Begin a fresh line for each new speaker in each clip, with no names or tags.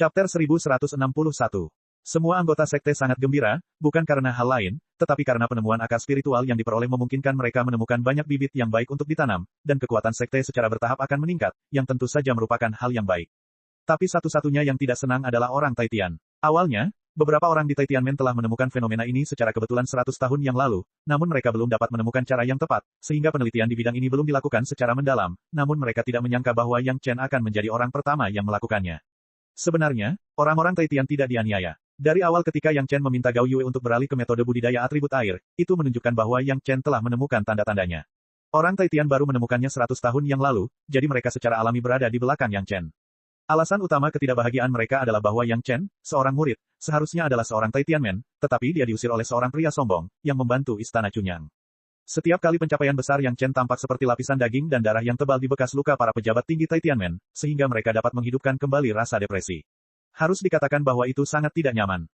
Chapter 1161. Semua anggota sekte sangat gembira, bukan karena hal lain, tetapi karena penemuan akar spiritual yang diperoleh memungkinkan mereka menemukan banyak bibit yang baik untuk ditanam, dan kekuatan sekte secara bertahap akan meningkat, yang tentu saja merupakan hal yang baik. Tapi satu-satunya yang tidak senang adalah orang Taitian. Awalnya, beberapa orang di Taitianmen telah menemukan fenomena ini secara kebetulan 100 tahun yang lalu, namun mereka belum dapat menemukan cara yang tepat, sehingga penelitian di bidang ini belum dilakukan secara mendalam, namun mereka tidak menyangka bahwa Yang Chen akan menjadi orang pertama yang melakukannya. Sebenarnya, orang-orang Taitian tidak dianiaya. Dari awal ketika Yang Chen meminta Gao Yue untuk beralih ke metode budidaya atribut air, itu menunjukkan bahwa Yang Chen telah menemukan tanda-tandanya. Orang Taitian baru menemukannya 100 tahun yang lalu, jadi mereka secara alami berada di belakang Yang Chen. Alasan utama ketidakbahagiaan mereka adalah bahwa Yang Chen, seorang murid, seharusnya adalah seorang Taitianmen, tetapi dia diusir oleh seorang pria sombong, yang membantu Istana Cunyang. Setiap kali pencapaian besar Yang Chen tampak seperti lapisan daging dan darah yang tebal di bekas luka para pejabat tinggi Taitianmen, sehingga mereka dapat menghidupkan kembali rasa depresi. Harus dikatakan bahwa itu sangat tidak nyaman.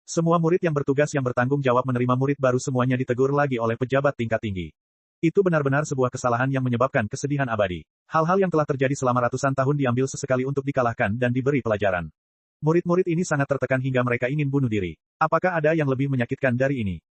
Semua murid yang bertugas yang bertanggung jawab menerima murid baru semuanya ditegur lagi oleh pejabat tingkat tinggi. Itu benar-benar sebuah kesalahan yang menyebabkan kesedihan abadi. Hal-hal yang telah terjadi selama ratusan tahun diambil sesekali untuk dikalahkan dan diberi pelajaran. Murid-murid ini sangat tertekan hingga mereka ingin bunuh diri. Apakah ada yang lebih menyakitkan dari ini?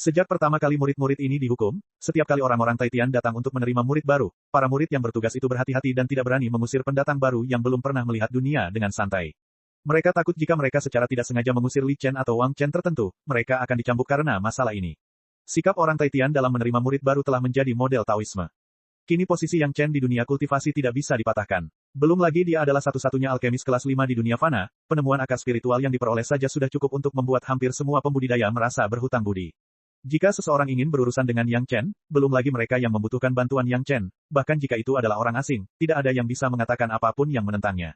Sejak pertama kali murid-murid ini dihukum, setiap kali orang-orang Taitian datang untuk menerima murid baru, para murid yang bertugas itu berhati-hati dan tidak berani mengusir pendatang baru yang belum pernah melihat dunia dengan santai. Mereka takut jika mereka secara tidak sengaja mengusir Li Chen atau Wang Chen tertentu, mereka akan dicambuk karena masalah ini. Sikap orang Taitian dalam menerima murid baru telah menjadi model Taoisme. Kini posisi Yang Chen di dunia kultivasi tidak bisa dipatahkan. Belum lagi dia adalah satu-satunya alkemis kelas 5 di dunia fana, penemuan akar spiritual yang diperoleh saja sudah cukup untuk membuat hampir semua pembudidaya merasa berhutang budi. Jika seseorang ingin berurusan dengan Yang Chen, belum lagi mereka yang membutuhkan bantuan Yang Chen, bahkan jika itu adalah orang asing, tidak ada yang bisa mengatakan apapun yang menentangnya.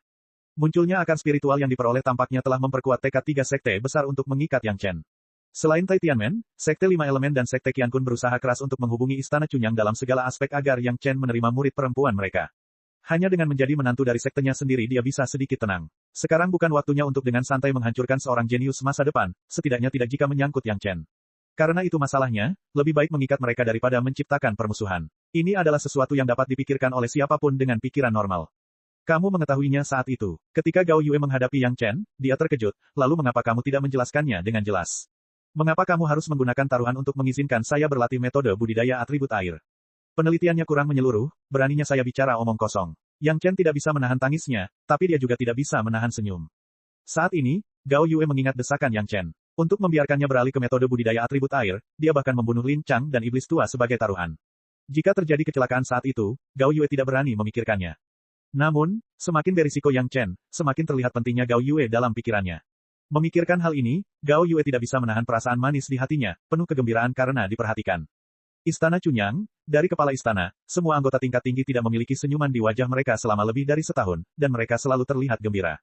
Munculnya akar spiritual yang diperoleh tampaknya telah memperkuat tekad 3 sekte besar untuk mengikat Yang Chen. Selain Taitianmen, Sekte 5 Elemen dan Sekte Qiankun berusaha keras untuk menghubungi Istana Cunyang dalam segala aspek agar Yang Chen menerima murid perempuan mereka. Hanya dengan menjadi menantu dari sektenya sendiri dia bisa sedikit tenang. Sekarang bukan waktunya untuk dengan santai menghancurkan seorang jenius masa depan, setidaknya tidak jika menyangkut Yang Chen. Karena itu masalahnya, lebih baik mengikat mereka daripada menciptakan permusuhan. Ini adalah sesuatu yang dapat dipikirkan oleh siapapun dengan pikiran normal. Kamu mengetahuinya saat itu. Ketika Gao Yue menghadapi Yang Chen, dia terkejut, lalu mengapa kamu tidak menjelaskannya dengan jelas? Mengapa kamu harus menggunakan taruhan untuk mengizinkan saya berlatih metode budidaya atribut air? Penelitiannya kurang menyeluruh, beraninya saya bicara omong kosong. Yang Chen tidak bisa menahan tangisnya, tapi dia juga tidak bisa menahan senyum. Saat ini, Gao Yue mengingat desakan Yang Chen. Untuk membiarkannya beralih ke metode budidaya atribut air, dia bahkan membunuh Lin Chang dan Iblis Tua sebagai taruhan. Jika terjadi kecelakaan saat itu, Gao Yue tidak berani memikirkannya. Namun, semakin berisiko Yang Chen, semakin terlihat pentingnya Gao Yue dalam pikirannya. Memikirkan hal ini, Gao Yue tidak bisa menahan perasaan manis di hatinya, penuh kegembiraan karena diperhatikan. Istana Cunyang, dari kepala istana, semua anggota tingkat tinggi tidak memiliki senyuman di wajah mereka selama lebih dari setahun, dan mereka selalu terlihat gembira.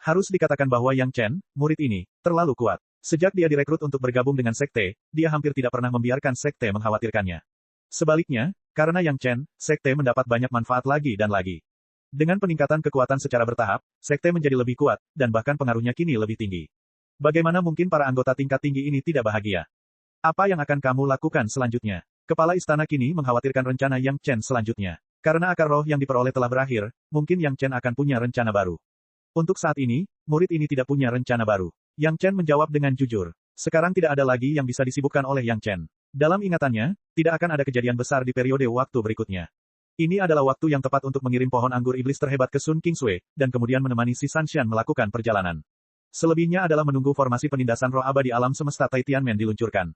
Harus dikatakan bahwa Yang Chen, murid ini, terlalu kuat. Sejak dia direkrut untuk bergabung dengan sekte, dia hampir tidak pernah membiarkan sekte mengkhawatirkannya. Sebaliknya, karena Yang Chen, sekte mendapat banyak manfaat lagi dan lagi. Dengan peningkatan kekuatan secara bertahap, sekte menjadi lebih kuat, dan bahkan pengaruhnya kini lebih tinggi. Bagaimana mungkin para anggota tingkat tinggi ini tidak bahagia? Apa yang akan kamu lakukan selanjutnya? Kepala istana kini mengkhawatirkan rencana Yang Chen selanjutnya. Karena akar roh yang diperoleh telah berakhir, mungkin Yang Chen akan punya rencana baru. Untuk saat ini, murid ini tidak punya rencana baru. Yang Chen menjawab dengan jujur. Sekarang tidak ada lagi yang bisa disibukkan oleh Yang Chen. Dalam ingatannya, tidak akan ada kejadian besar di periode waktu berikutnya. Ini adalah waktu yang tepat untuk mengirim pohon anggur iblis terhebat ke Sun Kingsui, dan kemudian menemani si Sanshan melakukan perjalanan. Selebihnya adalah menunggu formasi penindasan roh abadi alam semesta Taitianmen diluncurkan.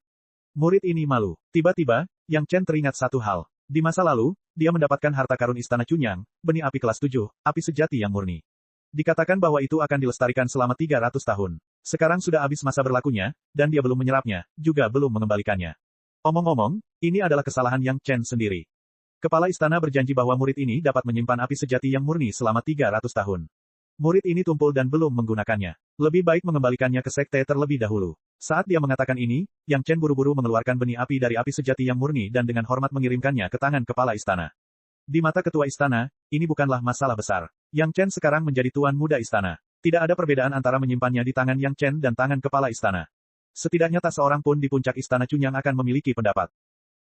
Murid ini malu. Tiba-tiba, Yang Chen teringat satu hal. Di masa lalu, dia mendapatkan harta karun Istana Cunyang, benih api kelas 7, api sejati yang murni. Dikatakan bahwa itu akan dilestarikan selama 300 tahun. Sekarang sudah habis masa berlakunya, dan dia belum menyerapnya, juga belum mengembalikannya. Omong-omong, ini adalah kesalahan Yang Chen sendiri. Kepala istana berjanji bahwa murid ini dapat menyimpan api sejati yang murni selama 300 tahun. Murid ini tumpul dan belum menggunakannya. Lebih baik mengembalikannya ke sekte terlebih dahulu. Saat dia mengatakan ini, Yang Chen buru-buru mengeluarkan benih api dari api sejati yang murni dan dengan hormat mengirimkannya ke tangan kepala istana. Di mata ketua istana, ini bukanlah masalah besar. Yang Chen sekarang menjadi tuan muda istana. Tidak ada perbedaan antara menyimpannya di tangan Yang Chen dan tangan kepala istana. Setidaknya tak seorang pun di puncak istana Cunyang akan memiliki pendapat.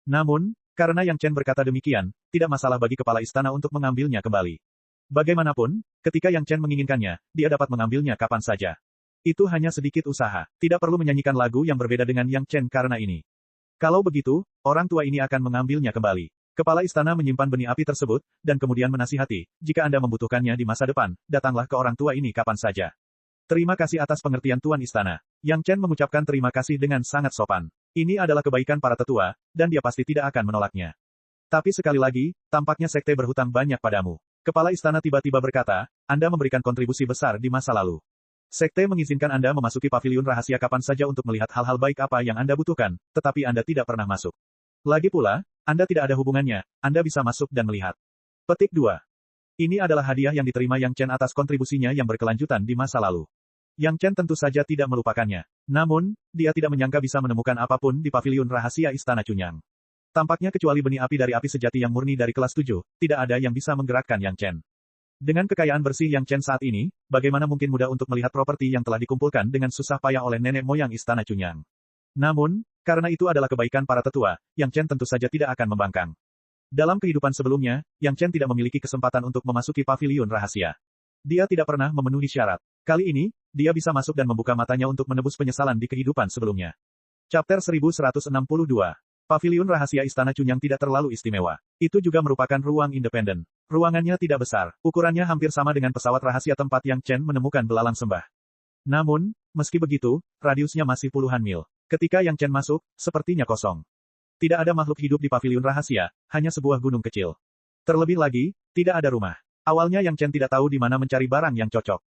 Namun, karena Yang Chen berkata demikian, tidak masalah bagi kepala istana untuk mengambilnya kembali. Bagaimanapun, ketika Yang Chen menginginkannya, dia dapat mengambilnya kapan saja. Itu hanya sedikit usaha. Tidak perlu menyanyikan lagu yang berbeda dengan Yang Chen karena ini. Kalau begitu, orang tua ini akan mengambilnya kembali. Kepala istana menyimpan benih api tersebut, dan kemudian menasihati, jika Anda membutuhkannya di masa depan, datanglah ke orang tua ini kapan saja. Terima kasih atas pengertian Tuan Istana. Yang Chen mengucapkan terima kasih dengan sangat sopan. Ini adalah kebaikan para tetua, dan dia pasti tidak akan menolaknya. Tapi sekali lagi, tampaknya sekte berhutang banyak padamu. Kepala istana tiba-tiba berkata, Anda memberikan kontribusi besar di masa lalu. Sekte mengizinkan Anda memasuki paviliun rahasia kapan saja untuk melihat hal-hal baik apa yang Anda butuhkan, tetapi Anda tidak pernah masuk. Lagi pula, Anda tidak ada hubungannya, Anda bisa masuk dan melihat. Petik 2. Ini adalah hadiah yang diterima Yang Chen atas kontribusinya yang berkelanjutan di masa lalu. Yang Chen tentu saja tidak melupakannya. Namun, dia tidak menyangka bisa menemukan apapun di paviliun rahasia Istana Chunyang. Tampaknya kecuali benih api dari api sejati yang murni dari kelas 7, tidak ada yang bisa menggerakkan Yang Chen. Dengan kekayaan bersih Yang Chen saat ini, bagaimana mungkin mudah untuk melihat properti yang telah dikumpulkan dengan susah payah oleh nenek moyang Istana Chunyang. Namun, karena itu adalah kebaikan para tetua, Yang Chen tentu saja tidak akan membangkang. Dalam kehidupan sebelumnya, Yang Chen tidak memiliki kesempatan untuk memasuki paviliun rahasia. Dia tidak pernah memenuhi syarat. Kali ini, dia bisa masuk dan membuka matanya untuk menebus penyesalan di kehidupan sebelumnya. Chapter 1162. Paviliun rahasia Istana Chunyang tidak terlalu istimewa. Itu juga merupakan ruang independen. Ruangannya tidak besar, ukurannya hampir sama dengan pesawat rahasia tempat Yang Chen menemukan belalang sembah. Namun, meski begitu, radiusnya masih puluhan mil. Ketika Yang Chen masuk, sepertinya kosong. Tidak ada makhluk hidup di paviliun rahasia, hanya sebuah gunung kecil. Terlebih lagi, tidak ada rumah. Awalnya Yang Chen tidak tahu di mana mencari barang yang cocok.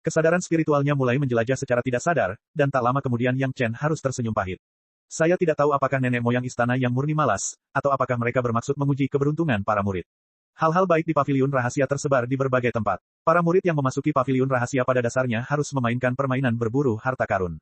Kesadaran spiritualnya mulai menjelajah secara tidak sadar, dan tak lama kemudian Yang Chen harus tersenyum pahit. Saya tidak tahu apakah nenek moyang istana yang murni malas, atau apakah mereka bermaksud menguji keberuntungan para murid. Hal-hal baik di paviliun rahasia tersebar di berbagai tempat. Para murid yang memasuki paviliun rahasia pada dasarnya harus memainkan permainan berburu harta karun.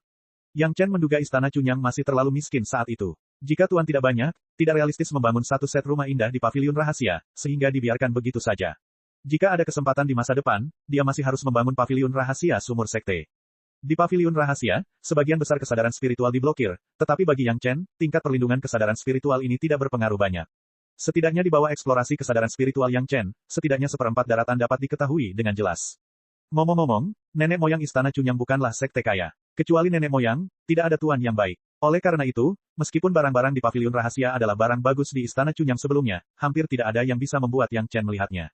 Yang Chen menduga Istana Chunyang masih terlalu miskin saat itu. Jika tuan tidak banyak, tidak realistis membangun satu set rumah indah di paviliun rahasia, sehingga dibiarkan begitu saja. Jika ada kesempatan di masa depan, dia masih harus membangun paviliun rahasia sumur sekte. Di paviliun rahasia, sebagian besar kesadaran spiritual diblokir, tetapi bagi Yang Chen, tingkat perlindungan kesadaran spiritual ini tidak berpengaruh banyak. Setidaknya di bawah eksplorasi kesadaran spiritual Yang Chen, setidaknya seperempat daratan dapat diketahui dengan jelas. Ngomong-ngomong, nenek moyang Istana Chunyang bukanlah sekte kaya. Kecuali nenek moyang, tidak ada tuan yang baik. Oleh karena itu, meskipun barang-barang di paviliun rahasia adalah barang bagus di Istana Chunyang sebelumnya, hampir tidak ada yang bisa membuat Yang Chen melihatnya.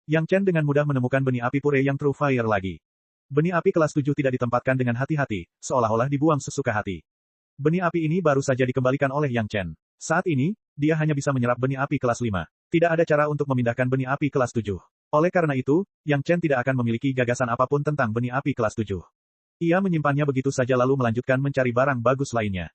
Yang Chen dengan mudah menemukan benih api pure yang true fire lagi. Benih api kelas 7 tidak ditempatkan dengan hati-hati, seolah-olah dibuang sesuka hati. Benih api ini baru saja dikembalikan oleh Yang Chen. Saat ini, dia hanya bisa menyerap benih api kelas 5. Tidak ada cara untuk memindahkan benih api kelas 7. Oleh karena itu, Yang Chen tidak akan memiliki gagasan apapun tentang benih api kelas 7. Ia menyimpannya begitu saja lalu melanjutkan mencari barang bagus lainnya.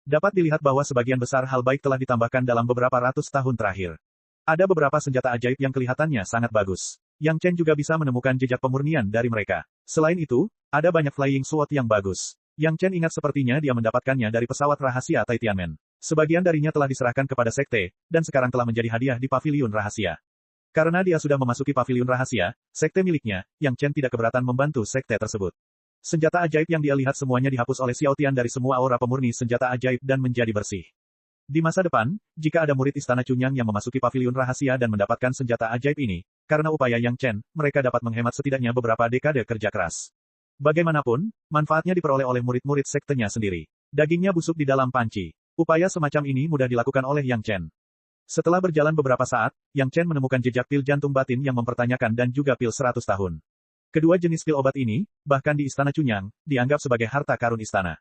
Dapat dilihat bahwa sebagian besar hal baik telah ditambahkan dalam beberapa ratus tahun terakhir. Ada beberapa senjata ajaib yang kelihatannya sangat bagus. Yang Chen juga bisa menemukan jejak pemurnian dari mereka. Selain itu, ada banyak flying sword yang bagus. Yang Chen ingat sepertinya dia mendapatkannya dari pesawat rahasia Tianmen. Sebagian darinya telah diserahkan kepada sekte, dan sekarang telah menjadi hadiah di paviliun rahasia. Karena dia sudah memasuki paviliun rahasia, sekte miliknya, Yang Chen tidak keberatan membantu sekte tersebut. Senjata ajaib yang dia lihat semuanya dihapus oleh Xiao Tian dari semua aura pemurni senjata ajaib dan menjadi bersih. Di masa depan, jika ada murid Istana Chunyang yang memasuki paviliun rahasia dan mendapatkan senjata ajaib ini, karena upaya Yang Chen, mereka dapat menghemat setidaknya beberapa dekade kerja keras. Bagaimanapun, manfaatnya diperoleh oleh murid-murid sektenya sendiri. Dagingnya busuk di dalam panci. Upaya semacam ini mudah dilakukan oleh Yang Chen. Setelah berjalan beberapa saat, Yang Chen menemukan jejak pil jantung batin yang mempertanyakan dan juga pil 100 tahun. Kedua jenis pil obat ini, bahkan di Istana Chunyang, dianggap sebagai harta karun istana.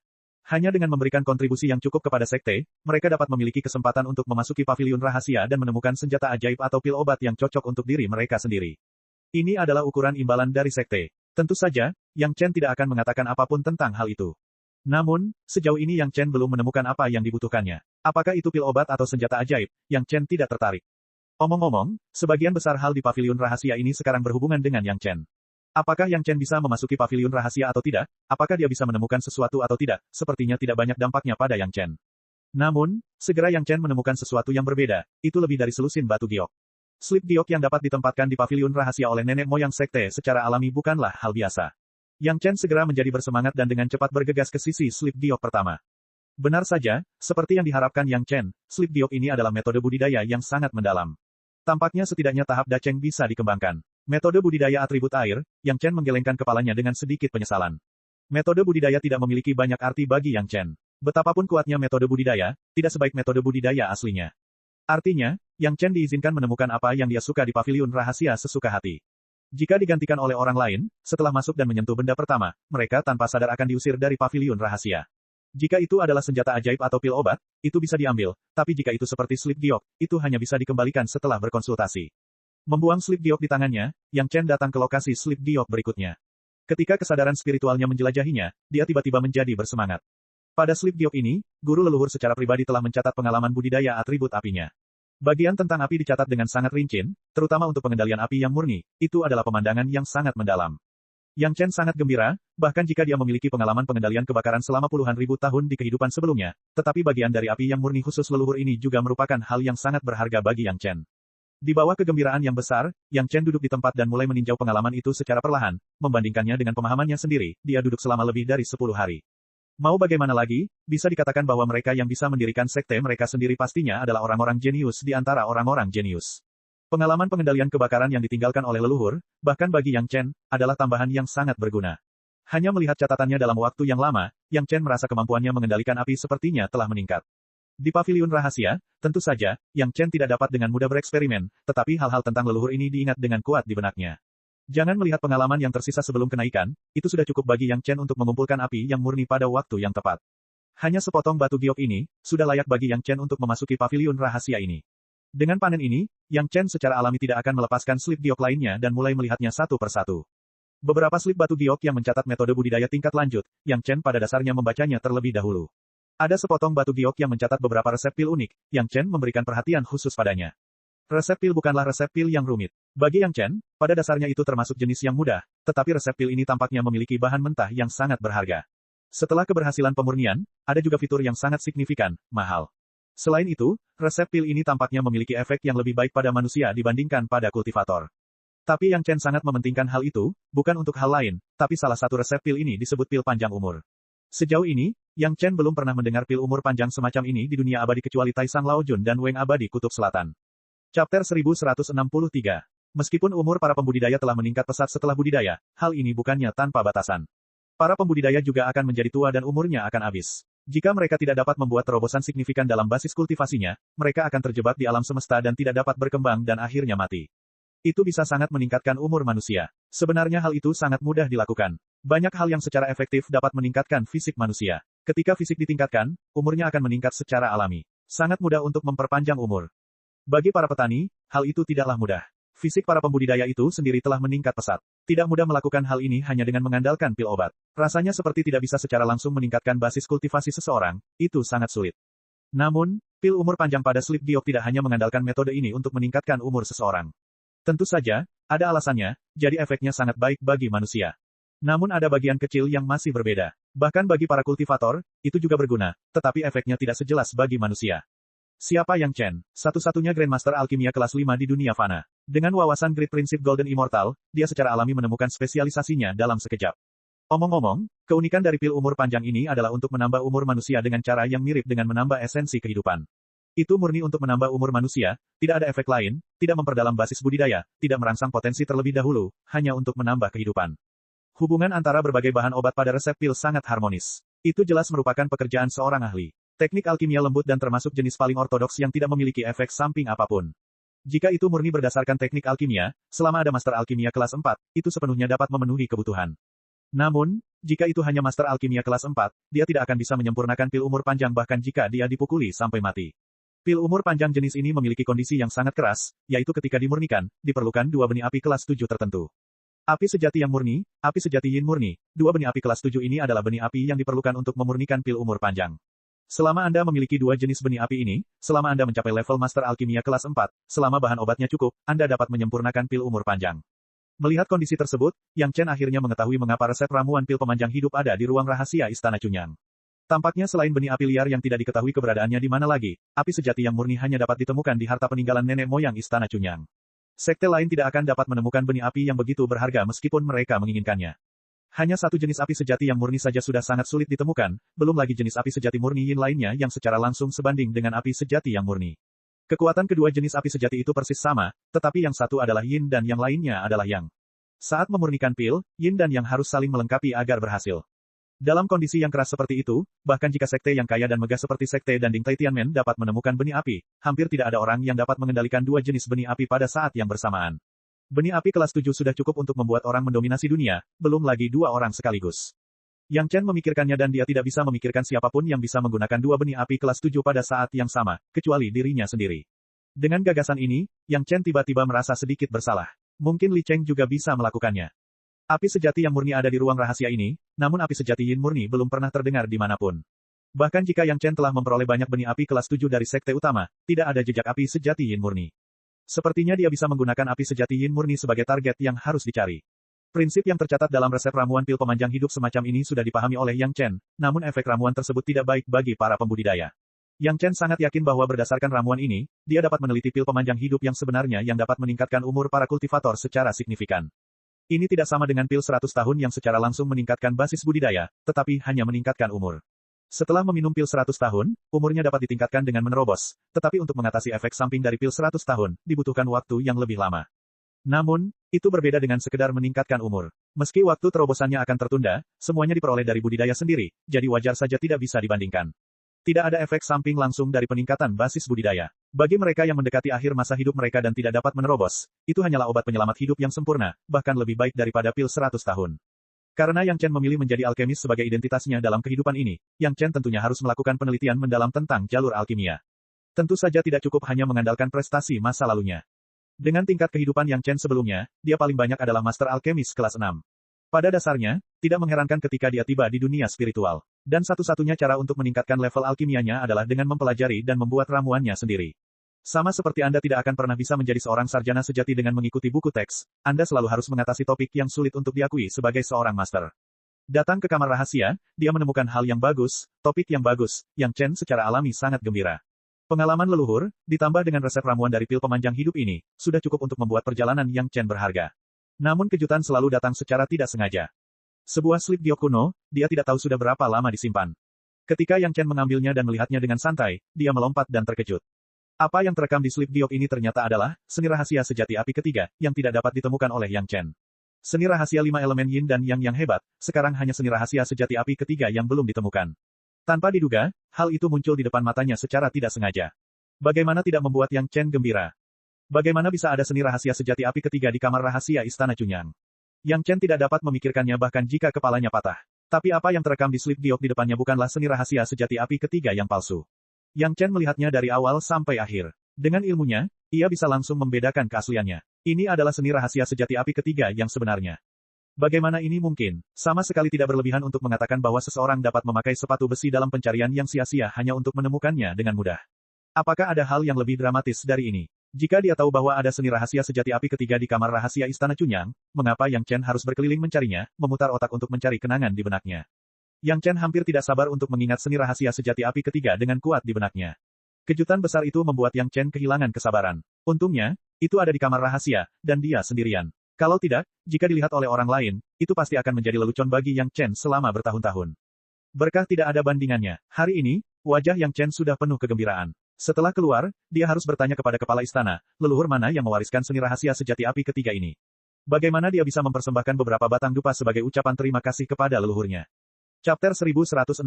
Hanya dengan memberikan kontribusi yang cukup kepada sekte, mereka dapat memiliki kesempatan untuk memasuki paviliun rahasia dan menemukan senjata ajaib atau pil obat yang cocok untuk diri mereka sendiri. Ini adalah ukuran imbalan dari sekte. Tentu saja, Yang Chen tidak akan mengatakan apapun tentang hal itu. Namun, sejauh ini Yang Chen belum menemukan apa yang dibutuhkannya. Apakah itu pil obat atau senjata ajaib, Yang Chen tidak tertarik. Omong-omong, sebagian besar hal di paviliun rahasia ini sekarang berhubungan dengan Yang Chen. Apakah Yang Chen bisa memasuki paviliun rahasia atau tidak? Apakah dia bisa menemukan sesuatu atau tidak? Sepertinya tidak banyak dampaknya pada Yang Chen. Namun, segera Yang Chen menemukan sesuatu yang berbeda, itu lebih dari selusin batu giok. Slip giok yang dapat ditempatkan di paviliun rahasia oleh nenek moyang sekte secara alami bukanlah hal biasa. Yang Chen segera menjadi bersemangat dan dengan cepat bergegas ke sisi slip giok pertama. Benar saja, seperti yang diharapkan Yang Chen, slip giok ini adalah metode budidaya yang sangat mendalam. Tampaknya setidaknya tahap daceng bisa dikembangkan. Metode budidaya atribut air, Yang Chen menggelengkan kepalanya dengan sedikit penyesalan. Metode budidaya tidak memiliki banyak arti bagi Yang Chen. Betapapun kuatnya metode budidaya, tidak sebaik metode budidaya aslinya. Artinya, Yang Chen diizinkan menemukan apa yang dia suka di paviliun rahasia sesuka hati. Jika digantikan oleh orang lain, setelah masuk dan menyentuh benda pertama, mereka tanpa sadar akan diusir dari paviliun rahasia. Jika itu adalah senjata ajaib atau pil obat, itu bisa diambil, tapi jika itu seperti slip giok, itu hanya bisa dikembalikan setelah berkonsultasi. Membuang slip giok di tangannya, Yang Chen datang ke lokasi slip giok berikutnya. Ketika kesadaran spiritualnya menjelajahinya, dia tiba-tiba menjadi bersemangat. Pada slip giok ini, guru leluhur secara pribadi telah mencatat pengalaman budidaya atribut apinya. Bagian tentang api dicatat dengan sangat rinci, terutama untuk pengendalian api yang murni, itu adalah pemandangan yang sangat mendalam. Yang Chen sangat gembira, bahkan jika dia memiliki pengalaman pengendalian kebakaran selama puluhan ribu tahun di kehidupan sebelumnya, tetapi bagian dari api yang murni khusus leluhur ini juga merupakan hal yang sangat berharga bagi Yang Chen. Di bawah kegembiraan yang besar, Yang Chen duduk di tempat dan mulai meninjau pengalaman itu secara perlahan, membandingkannya dengan pemahamannya sendiri, dia duduk selama lebih dari 10 hari. Mau bagaimana lagi, bisa dikatakan bahwa mereka yang bisa mendirikan sekte mereka sendiri pastinya adalah orang-orang jenius di antara orang-orang jenius. Pengalaman pengendalian kebakaran yang ditinggalkan oleh leluhur, bahkan bagi Yang Chen, adalah tambahan yang sangat berguna. Hanya melihat catatannya dalam waktu yang lama, Yang Chen merasa kemampuannya mengendalikan api sepertinya telah meningkat. Di paviliun rahasia, tentu saja, Yang Chen tidak dapat dengan mudah bereksperimen, tetapi hal-hal tentang leluhur ini diingat dengan kuat di benaknya. Jangan melihat pengalaman yang tersisa sebelum kenaikan, itu sudah cukup bagi Yang Chen untuk mengumpulkan api yang murni pada waktu yang tepat. Hanya sepotong batu giok ini, sudah layak bagi Yang Chen untuk memasuki paviliun rahasia ini. Dengan panen ini, Yang Chen secara alami tidak akan melepaskan slip giok lainnya dan mulai melihatnya satu persatu. Beberapa slip batu giok yang mencatat metode budidaya tingkat lanjut, Yang Chen pada dasarnya membacanya terlebih dahulu. Ada sepotong batu giok yang mencatat beberapa resep pil unik, Yang Chen memberikan perhatian khusus padanya. Resep pil bukanlah resep pil yang rumit. Bagi Yang Chen, pada dasarnya itu termasuk jenis yang mudah, tetapi resep pil ini tampaknya memiliki bahan mentah yang sangat berharga. Setelah keberhasilan pemurnian, ada juga fitur yang sangat signifikan, mahal. Selain itu, resep pil ini tampaknya memiliki efek yang lebih baik pada manusia dibandingkan pada kultivator. Tapi Yang Chen sangat mementingkan hal itu, bukan untuk hal lain, tapi salah satu resep pil ini disebut pil panjang umur. Sejauh ini, Yang Chen belum pernah mendengar pil umur panjang semacam ini di dunia abadi kecuali Taisang Laojun dan Weng abadi Kutub Selatan. Chapter 1163. Meskipun umur para pembudidaya telah meningkat pesat setelah budidaya, hal ini bukannya tanpa batasan. Para pembudidaya juga akan menjadi tua dan umurnya akan habis. Jika mereka tidak dapat membuat terobosan signifikan dalam basis kultivasinya, mereka akan terjebak di alam semesta dan tidak dapat berkembang dan akhirnya mati. Itu bisa sangat meningkatkan umur manusia. Sebenarnya hal itu sangat mudah dilakukan. Banyak hal yang secara efektif dapat meningkatkan fisik manusia. Ketika fisik ditingkatkan, umurnya akan meningkat secara alami. Sangat mudah untuk memperpanjang umur. Bagi para petani, hal itu tidaklah mudah. Fisik para pembudidaya itu sendiri telah meningkat pesat. Tidak mudah melakukan hal ini hanya dengan mengandalkan pil obat. Rasanya seperti tidak bisa secara langsung meningkatkan basis kultivasi seseorang, itu sangat sulit. Namun, pil umur panjang pada slip giok tidak hanya mengandalkan metode ini untuk meningkatkan umur seseorang. Tentu saja, ada alasannya, jadi efeknya sangat baik bagi manusia. Namun ada bagian kecil yang masih berbeda. Bahkan bagi para kultivator, itu juga berguna, tetapi efeknya tidak sejelas bagi manusia. Siapa Yang Chen? Satu-satunya Grandmaster Alkimia kelas 5 di dunia fana. Dengan wawasan Great Principle Golden Immortal, dia secara alami menemukan spesialisasinya dalam sekejap. Omong-omong, keunikan dari pil umur panjang ini adalah untuk menambah umur manusia dengan cara yang mirip dengan menambah esensi kehidupan. Itu murni untuk menambah umur manusia, tidak ada efek lain, tidak memperdalam basis budidaya, tidak merangsang potensi terlebih dahulu, hanya untuk menambah kehidupan. Hubungan antara berbagai bahan obat pada resep pil sangat harmonis. Itu jelas merupakan pekerjaan seorang ahli. Teknik alkimia lembut dan termasuk jenis paling ortodoks yang tidak memiliki efek samping apapun. Jika itu murni berdasarkan teknik alkimia, selama ada master alkimia kelas 4, itu sepenuhnya dapat memenuhi kebutuhan. Namun, jika itu hanya master alkimia kelas 4, dia tidak akan bisa menyempurnakan pil umur panjang bahkan jika dia dipukuli sampai mati. Pil umur panjang jenis ini memiliki kondisi yang sangat keras, yaitu ketika dimurnikan, diperlukan 2 benih api kelas 7 tertentu. Api sejati yang murni, api sejati yin murni, 2 benih api kelas 7 ini adalah benih api yang diperlukan untuk memurnikan pil umur panjang. Selama Anda memiliki 2 jenis benih api ini, selama Anda mencapai level Master Alkimia kelas 4, selama bahan obatnya cukup, Anda dapat menyempurnakan pil umur panjang. Melihat kondisi tersebut, Yang Chen akhirnya mengetahui mengapa resep ramuan pil pemanjang hidup ada di ruang rahasia Istana Cunyang. Tampaknya selain benih api liar yang tidak diketahui keberadaannya di mana lagi, api sejati yang murni hanya dapat ditemukan di harta peninggalan nenek moyang Istana Cunyang. Sekte lain tidak akan dapat menemukan benih api yang begitu berharga meskipun mereka menginginkannya. Hanya satu jenis api sejati yang murni saja sudah sangat sulit ditemukan, belum lagi jenis api sejati murni yin lainnya yang secara langsung sebanding dengan api sejati yang murni. Kekuatan kedua jenis api sejati itu persis sama, tetapi yang satu adalah yin dan yang lainnya adalah yang. Saat memurnikan pil, yin dan yang harus saling melengkapi agar berhasil. Dalam kondisi yang keras seperti itu, bahkan jika sekte yang kaya dan megah seperti sekte Danding Tianmen dapat menemukan benih api, hampir tidak ada orang yang dapat mengendalikan dua jenis benih api pada saat yang bersamaan. Benih api kelas 7 sudah cukup untuk membuat orang mendominasi dunia, belum lagi dua orang sekaligus. Yang Chen memikirkannya dan dia tidak bisa memikirkan siapapun yang bisa menggunakan dua benih api kelas 7 pada saat yang sama, kecuali dirinya sendiri. Dengan gagasan ini, Yang Chen tiba-tiba merasa sedikit bersalah. Mungkin Li Cheng juga bisa melakukannya. Api sejati yang murni ada di ruang rahasia ini, namun api sejati yin murni belum pernah terdengar dimanapun. Bahkan jika Yang Chen telah memperoleh banyak benih api kelas 7 dari sekte utama, tidak ada jejak api sejati yin murni. Sepertinya dia bisa menggunakan api sejati yin murni sebagai target yang harus dicari. Prinsip yang tercatat dalam resep ramuan pil pemanjang hidup semacam ini sudah dipahami oleh Yang Chen, namun efek ramuan tersebut tidak baik bagi para pembudidaya. Yang Chen sangat yakin bahwa berdasarkan ramuan ini, dia dapat meneliti pil pemanjang hidup yang sebenarnya yang dapat meningkatkan umur para kultivator secara signifikan. Ini tidak sama dengan pil 100 tahun yang secara langsung meningkatkan basis budidaya, tetapi hanya meningkatkan umur. Setelah meminum pil 100 tahun, umurnya dapat ditingkatkan dengan menerobos, tetapi untuk mengatasi efek samping dari pil 100 tahun, dibutuhkan waktu yang lebih lama. Namun, itu berbeda dengan sekedar meningkatkan umur. Meski waktu terobosannya akan tertunda, semuanya diperoleh dari budidaya sendiri, jadi wajar saja tidak bisa dibandingkan. Tidak ada efek samping langsung dari peningkatan basis budidaya. Bagi mereka yang mendekati akhir masa hidup mereka dan tidak dapat menerobos, itu hanyalah obat penyelamat hidup yang sempurna, bahkan lebih baik daripada pil 100 tahun. Karena Yang Chen memilih menjadi alkemis sebagai identitasnya dalam kehidupan ini, Yang Chen tentunya harus melakukan penelitian mendalam tentang jalur alkimia. Tentu saja tidak cukup hanya mengandalkan prestasi masa lalunya. Dengan tingkat kehidupan Yang Chen sebelumnya, dia paling banyak adalah Master Alkemis kelas 6. Pada dasarnya, tidak mengherankan ketika dia tiba di dunia spiritual. Dan satu-satunya cara untuk meningkatkan level alkimianya adalah dengan mempelajari dan membuat ramuannya sendiri. Sama seperti Anda tidak akan pernah bisa menjadi seorang sarjana sejati dengan mengikuti buku teks, Anda selalu harus mengatasi topik yang sulit untuk diakui sebagai seorang master. Datang ke kamar rahasia, dia menemukan hal yang bagus, topik yang bagus, Yang Chen secara alami sangat gembira. Pengalaman leluhur, ditambah dengan resep ramuan dari pil pemanjang hidup ini, sudah cukup untuk membuat perjalanan Yang Chen berharga. Namun kejutan selalu datang secara tidak sengaja. Sebuah slip giok kuno, dia tidak tahu sudah berapa lama disimpan. Ketika Yang Chen mengambilnya dan melihatnya dengan santai, dia melompat dan terkejut. Apa yang terekam di slip giok ini ternyata adalah seni rahasia sejati api ketiga, yang tidak dapat ditemukan oleh Yang Chen. Seni rahasia 5 elemen yin dan yang hebat, sekarang hanya seni rahasia sejati api ketiga yang belum ditemukan. Tanpa diduga, hal itu muncul di depan matanya secara tidak sengaja. Bagaimana tidak membuat Yang Chen gembira? Bagaimana bisa ada seni rahasia sejati api ketiga di kamar rahasia Istana Chunyang? Yang Chen tidak dapat memikirkannya bahkan jika kepalanya patah. Tapi apa yang terekam di slip giok di depannya bukanlah seni rahasia sejati api ketiga yang palsu. Yang Chen melihatnya dari awal sampai akhir. Dengan ilmunya, ia bisa langsung membedakan keasliannya. Ini adalah seni rahasia sejati api ketiga yang sebenarnya. Bagaimana ini mungkin? Sama sekali tidak berlebihan untuk mengatakan bahwa seseorang dapat memakai sepatu besi dalam pencarian yang sia-sia hanya untuk menemukannya dengan mudah. Apakah ada hal yang lebih dramatis dari ini? Jika dia tahu bahwa ada seni rahasia sejati api ketiga di kamar rahasia Istana Chunyang, mengapa Yang Chen harus berkeliling mencarinya, memutar otak untuk mencari kenangan di benaknya? Yang Chen hampir tidak sabar untuk mengingat seni rahasia sejati api ketiga dengan kuat di benaknya. Kejutan besar itu membuat Yang Chen kehilangan kesabaran. Untungnya, itu ada di kamar rahasia, dan dia sendirian. Kalau tidak, jika dilihat oleh orang lain, itu pasti akan menjadi lelucon bagi Yang Chen selama bertahun-tahun. Berkah tidak ada bandingannya. Hari ini, wajah Yang Chen sudah penuh kegembiraan. Setelah keluar, dia harus bertanya kepada kepala istana, leluhur mana yang mewariskan seni rahasia sejati api ketiga ini. Bagaimana dia bisa mempersembahkan beberapa batang dupa sebagai ucapan terima kasih kepada leluhurnya. Chapter 1164.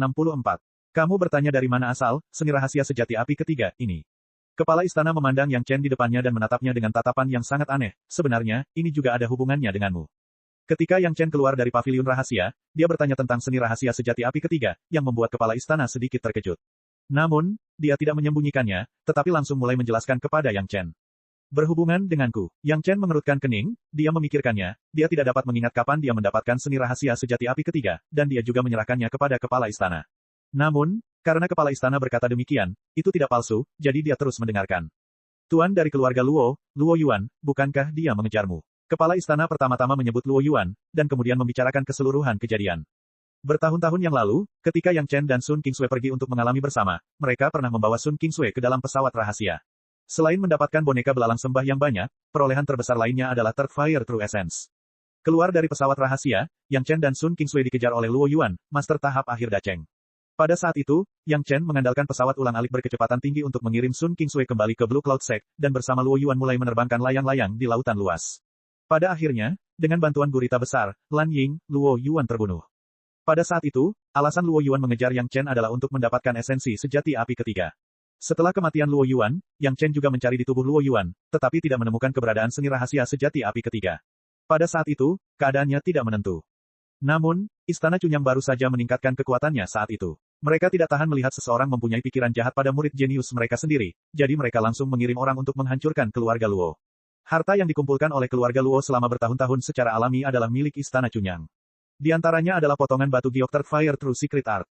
Kamu bertanya dari mana asal, seni rahasia sejati api ketiga ini. Kepala istana memandang Yang Chen di depannya dan menatapnya dengan tatapan yang sangat aneh. Sebenarnya, ini juga ada hubungannya denganmu. Ketika Yang Chen keluar dari paviliun rahasia, dia bertanya tentang seni rahasia sejati api ketiga, yang membuat kepala istana sedikit terkejut. Namun, dia tidak menyembunyikannya, tetapi langsung mulai menjelaskan kepada Yang Chen. Berhubungan denganku. Yang Chen mengerutkan kening, dia memikirkannya, dia tidak dapat mengingat kapan dia mendapatkan seni rahasia sejati api ketiga, dan dia juga menyerahkannya kepada kepala istana. Namun, karena kepala istana berkata demikian, itu tidak palsu, jadi dia terus mendengarkan. Tuan dari keluarga Luo, Luo Yuan, bukankah dia mengejarmu? Kepala istana pertama-tama menyebut Luo Yuan, dan kemudian membicarakan keseluruhan kejadian. Bertahun-tahun yang lalu, ketika Yang Chen dan Sun Qingsui pergi untuk mengalami bersama, mereka pernah membawa Sun Qingsui ke dalam pesawat rahasia. Selain mendapatkan boneka belalang sembah yang banyak, perolehan terbesar lainnya adalah Third Fire True Essence. Keluar dari pesawat rahasia, Yang Chen dan Sun Qingsui dikejar oleh Luo Yuan, master tahap akhir Dacheng. Pada saat itu, Yang Chen mengandalkan pesawat ulang-alik berkecepatan tinggi untuk mengirim Sun Kingsui kembali ke Blue Cloud Sect, dan bersama Luo Yuan mulai menerbangkan layang-layang di lautan luas. Pada akhirnya, dengan bantuan gurita besar, Lan Ying, Luo Yuan terbunuh. Pada saat itu, alasan Luo Yuan mengejar Yang Chen adalah untuk mendapatkan esensi sejati api ketiga. Setelah kematian Luo Yuan, Yang Chen juga mencari di tubuh Luo Yuan, tetapi tidak menemukan keberadaan seni rahasia sejati api ketiga. Pada saat itu, keadaannya tidak menentu. Namun, Istana Cunyang baru saja meningkatkan kekuatannya saat itu. Mereka tidak tahan melihat seseorang mempunyai pikiran jahat pada murid jenius mereka sendiri, jadi mereka langsung mengirim orang untuk menghancurkan keluarga Luo. Harta yang dikumpulkan oleh keluarga Luo selama bertahun-tahun secara alami adalah milik Istana Cunyang. Di antaranya adalah potongan batu Gyokter Fire True Secret Art.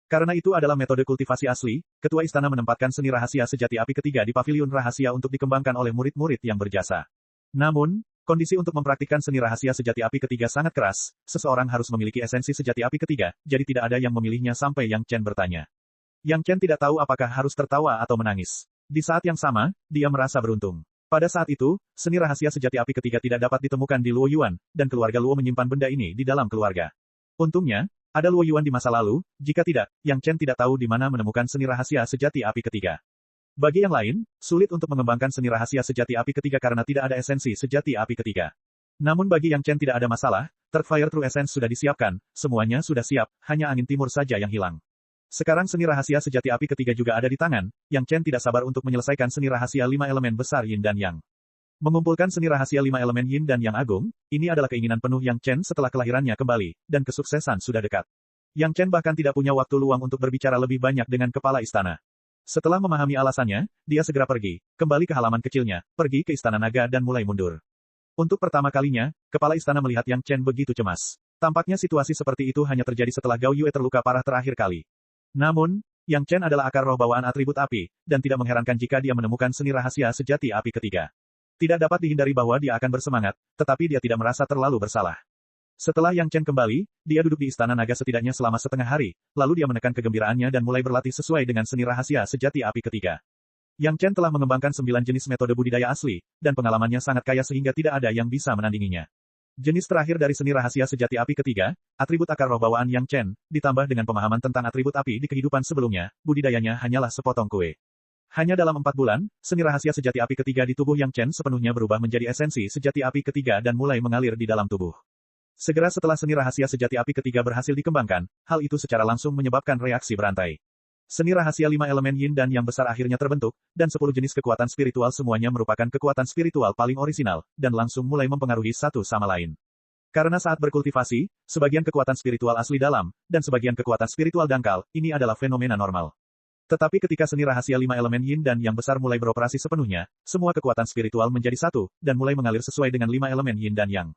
Karena itu adalah metode kultivasi asli, ketua istana menempatkan seni rahasia sejati api ketiga di paviliun rahasia untuk dikembangkan oleh murid-murid yang berjasa. Namun, kondisi untuk mempraktikkan seni rahasia sejati api ketiga sangat keras, seseorang harus memiliki esensi sejati api ketiga, jadi tidak ada yang memilihnya sampai Yang Chen bertanya. Yang Chen tidak tahu apakah harus tertawa atau menangis. Di saat yang sama, dia merasa beruntung. Pada saat itu, seni rahasia sejati api ketiga tidak dapat ditemukan di Luo Yuan, dan keluarga Luo menyimpan benda ini di dalam keluarga. Untungnya, ada Luo Yuan di masa lalu, jika tidak, Yang Chen tidak tahu di mana menemukan seni rahasia sejati api ketiga. Bagi yang lain, sulit untuk mengembangkan seni rahasia sejati api ketiga karena tidak ada esensi sejati api ketiga. Namun bagi Yang Chen tidak ada masalah, Third Fire True Essence sudah disiapkan, semuanya sudah siap, hanya angin timur saja yang hilang. Sekarang seni rahasia sejati api ketiga juga ada di tangan, Yang Chen tidak sabar untuk menyelesaikan seni rahasia 5 elemen besar Yin dan Yang. Mengumpulkan seni rahasia 5 elemen Yin dan Yang agung, ini adalah keinginan penuh Yang Chen setelah kelahirannya kembali, dan kesuksesan sudah dekat. Yang Chen bahkan tidak punya waktu luang untuk berbicara lebih banyak dengan kepala istana. Setelah memahami alasannya, dia segera pergi, kembali ke halaman kecilnya, pergi ke Istana Naga dan mulai mundur. Untuk pertama kalinya, kepala istana melihat Yang Chen begitu cemas. Tampaknya situasi seperti itu hanya terjadi setelah Gao Yue terluka parah terakhir kali. Namun, Yang Chen adalah akar roh bawaan atribut api, dan tidak mengherankan jika dia menemukan seni rahasia sejati api ketiga. Tidak dapat dihindari bahwa dia akan bersemangat, tetapi dia tidak merasa terlalu bersalah. Setelah Yang Chen kembali, dia duduk di Istana Naga setidaknya selama setengah hari, lalu dia menekan kegembiraannya dan mulai berlatih sesuai dengan seni rahasia sejati api ketiga. Yang Chen telah mengembangkan 9 jenis metode budidaya asli, dan pengalamannya sangat kaya sehingga tidak ada yang bisa menandinginya. Jenis terakhir dari seni rahasia sejati api ketiga, atribut akar roh bawaan Yang Chen, ditambah dengan pemahaman tentang atribut api di kehidupan sebelumnya, budidayanya hanyalah sepotong kue. Hanya dalam 4 bulan, seni rahasia sejati api ketiga di tubuh Yang Chen sepenuhnya berubah menjadi esensi sejati api ketiga dan mulai mengalir di dalam tubuh. Segera setelah seni rahasia sejati api ketiga berhasil dikembangkan, hal itu secara langsung menyebabkan reaksi berantai. Seni rahasia 5 elemen Yin dan Yang besar akhirnya terbentuk, dan 10 jenis kekuatan spiritual semuanya merupakan kekuatan spiritual paling orisinal, dan langsung mulai mempengaruhi satu sama lain. Karena saat berkultivasi, sebagian kekuatan spiritual asli dalam, dan sebagian kekuatan spiritual dangkal, ini adalah fenomena normal. Tetapi ketika seni rahasia 5 elemen Yin dan Yang besar mulai beroperasi sepenuhnya, semua kekuatan spiritual menjadi satu, dan mulai mengalir sesuai dengan 5 elemen Yin dan Yang.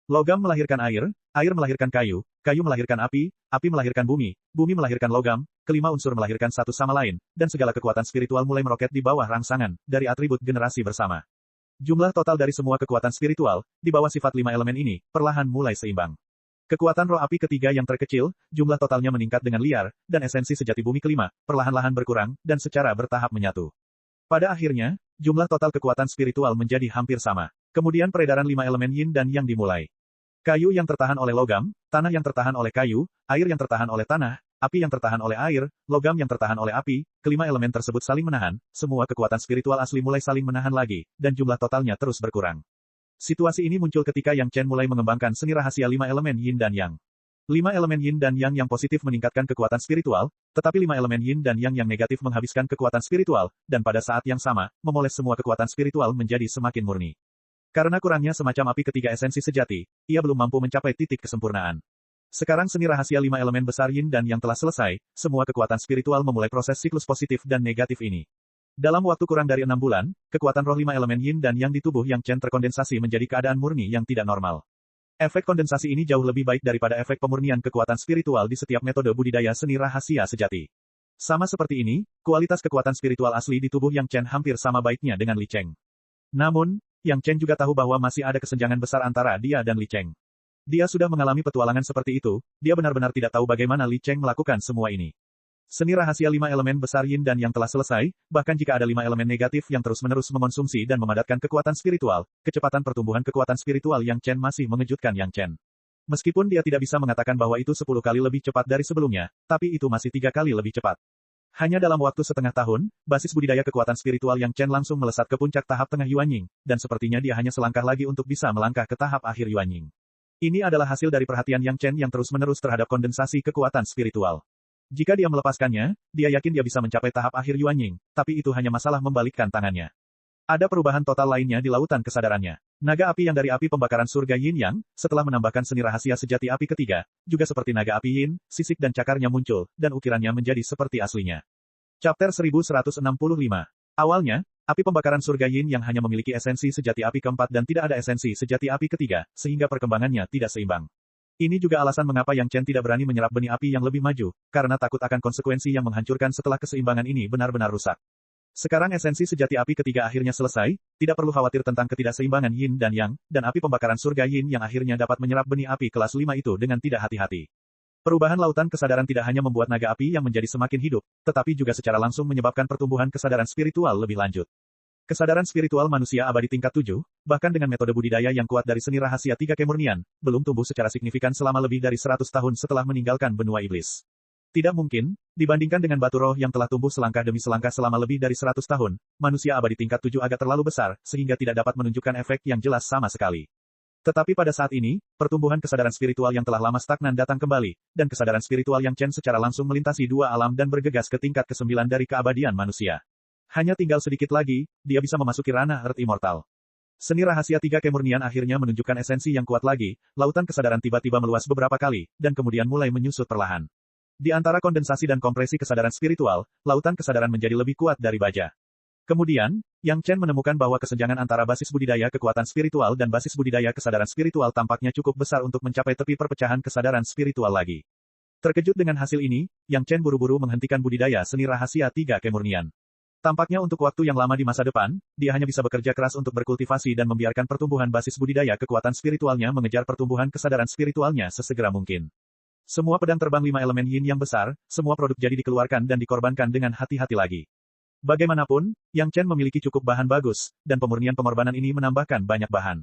Logam melahirkan air, air melahirkan kayu, kayu melahirkan api, api melahirkan bumi, bumi melahirkan logam, kelima unsur melahirkan satu sama lain, dan segala kekuatan spiritual mulai meroket di bawah rangsangan, dari atribut generasi bersama. Jumlah total dari semua kekuatan spiritual, di bawah sifat 5 elemen ini, perlahan mulai seimbang. Kekuatan roh api ketiga yang terkecil, jumlah totalnya meningkat dengan liar, dan esensi sejati bumi kelima, perlahan-lahan berkurang, dan secara bertahap menyatu. Pada akhirnya, jumlah total kekuatan spiritual menjadi hampir sama. Kemudian peredaran 5 elemen Yin dan Yang dimulai. Kayu yang tertahan oleh logam, tanah yang tertahan oleh kayu, air yang tertahan oleh tanah, api yang tertahan oleh air, logam yang tertahan oleh api, kelima elemen tersebut saling menahan, semua kekuatan spiritual asli mulai saling menahan lagi, dan jumlah totalnya terus berkurang. Situasi ini muncul ketika Yang Chen mulai mengembangkan seni rahasia 5 elemen Yin dan Yang. 5 elemen Yin dan Yang yang positif meningkatkan kekuatan spiritual, tetapi 5 elemen Yin dan Yang yang negatif menghabiskan kekuatan spiritual, dan pada saat yang sama, memoles semua kekuatan spiritual menjadi semakin murni. Karena kurangnya semacam api ketiga esensi sejati, ia belum mampu mencapai titik kesempurnaan. Sekarang seni rahasia 5 elemen besar Yin dan Yang telah selesai, semua kekuatan spiritual memulai proses siklus positif dan negatif ini. Dalam waktu kurang dari 6 bulan, kekuatan roh 5 elemen Yin dan Yang di tubuh Yang Chen terkondensasi menjadi keadaan murni yang tidak normal. Efek kondensasi ini jauh lebih baik daripada efek pemurnian kekuatan spiritual di setiap metode budidaya seni rahasia sejati. Sama seperti ini, kualitas kekuatan spiritual asli di tubuh Yang Chen hampir sama baiknya dengan Li Cheng. Namun, Yang Chen juga tahu bahwa masih ada kesenjangan besar antara dia dan Li Cheng. Dia sudah mengalami petualangan seperti itu, dia benar-benar tidak tahu bagaimana Li Cheng melakukan semua ini. Seni rahasia 5 elemen besar Yin dan Yang telah selesai, bahkan jika ada 5 elemen negatif yang terus-menerus mengonsumsi dan memadatkan kekuatan spiritual, kecepatan pertumbuhan kekuatan spiritual Yang Chen masih mengejutkan Yang Chen. Meskipun dia tidak bisa mengatakan bahwa itu 10 kali lebih cepat dari sebelumnya, tapi itu masih 3 kali lebih cepat. Hanya dalam waktu setengah tahun, basis budidaya kekuatan spiritual Yang Chen langsung melesat ke puncak tahap tengah Yuanying, dan sepertinya dia hanya selangkah lagi untuk bisa melangkah ke tahap akhir Yuanying. Ini adalah hasil dari perhatian Yang Chen yang terus-menerus terhadap kondensasi kekuatan spiritual. Jika dia melepaskannya, dia yakin dia bisa mencapai tahap akhir Yuanying, tapi itu hanya masalah membalikkan tangannya. Ada perubahan total lainnya di lautan kesadarannya. Naga api yang dari api pembakaran surga Yin Yang, setelah menambahkan seni rahasia sejati api ketiga, juga seperti naga api Yin, sisik dan cakarnya muncul, dan ukirannya menjadi seperti aslinya. Chapter 1165. Awalnya, api pembakaran surga Yin Yang hanya memiliki esensi sejati api keempat dan tidak ada esensi sejati api ketiga, sehingga perkembangannya tidak seimbang. Ini juga alasan mengapa Yang Chen tidak berani menyerap benih api yang lebih maju, karena takut akan konsekuensi yang menghancurkan setelah keseimbangan ini benar-benar rusak. Sekarang esensi sejati api ketiga akhirnya selesai, tidak perlu khawatir tentang ketidakseimbangan Yin dan Yang, dan api pembakaran surga Yin yang akhirnya dapat menyerap benih api kelas 5 itu dengan tidak hati-hati. Perubahan lautan kesadaran tidak hanya membuat naga api yang menjadi semakin hidup, tetapi juga secara langsung menyebabkan pertumbuhan kesadaran spiritual lebih lanjut. Kesadaran spiritual manusia abadi tingkat 7, bahkan dengan metode budidaya yang kuat dari seni rahasia 3 kemurnian, belum tumbuh secara signifikan selama lebih dari 100 tahun setelah meninggalkan benua iblis. Tidak mungkin, dibandingkan dengan batu roh yang telah tumbuh selangkah demi selangkah selama lebih dari 100 tahun, manusia abadi tingkat 7 agak terlalu besar, sehingga tidak dapat menunjukkan efek yang jelas sama sekali. Tetapi pada saat ini, pertumbuhan kesadaran spiritual yang telah lama stagnan datang kembali, dan kesadaran spiritual Yang Chen secara langsung melintasi dua alam dan bergegas ke tingkat ke-9 dari keabadian manusia. Hanya tinggal sedikit lagi, dia bisa memasuki ranah Earth Immortal. Seni rahasia 3 kemurnian akhirnya menunjukkan esensi yang kuat lagi, lautan kesadaran tiba-tiba meluas beberapa kali, dan kemudian mulai menyusut perlahan. Di antara kondensasi dan kompresi kesadaran spiritual, lautan kesadaran menjadi lebih kuat dari baja. Kemudian, Yang Chen menemukan bahwa kesenjangan antara basis budidaya kekuatan spiritual dan basis budidaya kesadaran spiritual tampaknya cukup besar untuk mencapai tepi perpecahan kesadaran spiritual lagi. Terkejut dengan hasil ini, Yang Chen buru-buru menghentikan budidaya seni rahasia 3 kemurnian. Tampaknya untuk waktu yang lama di masa depan, dia hanya bisa bekerja keras untuk berkultivasi dan membiarkan pertumbuhan basis budidaya kekuatan spiritualnya mengejar pertumbuhan kesadaran spiritualnya sesegera mungkin. Semua pedang terbang 5 elemen Yin yang besar, semua produk jadi dikeluarkan dan dikorbankan dengan hati-hati lagi. Bagaimanapun, Yang Chen memiliki cukup bahan bagus, dan pemurnian pengorbanan ini menambahkan banyak bahan.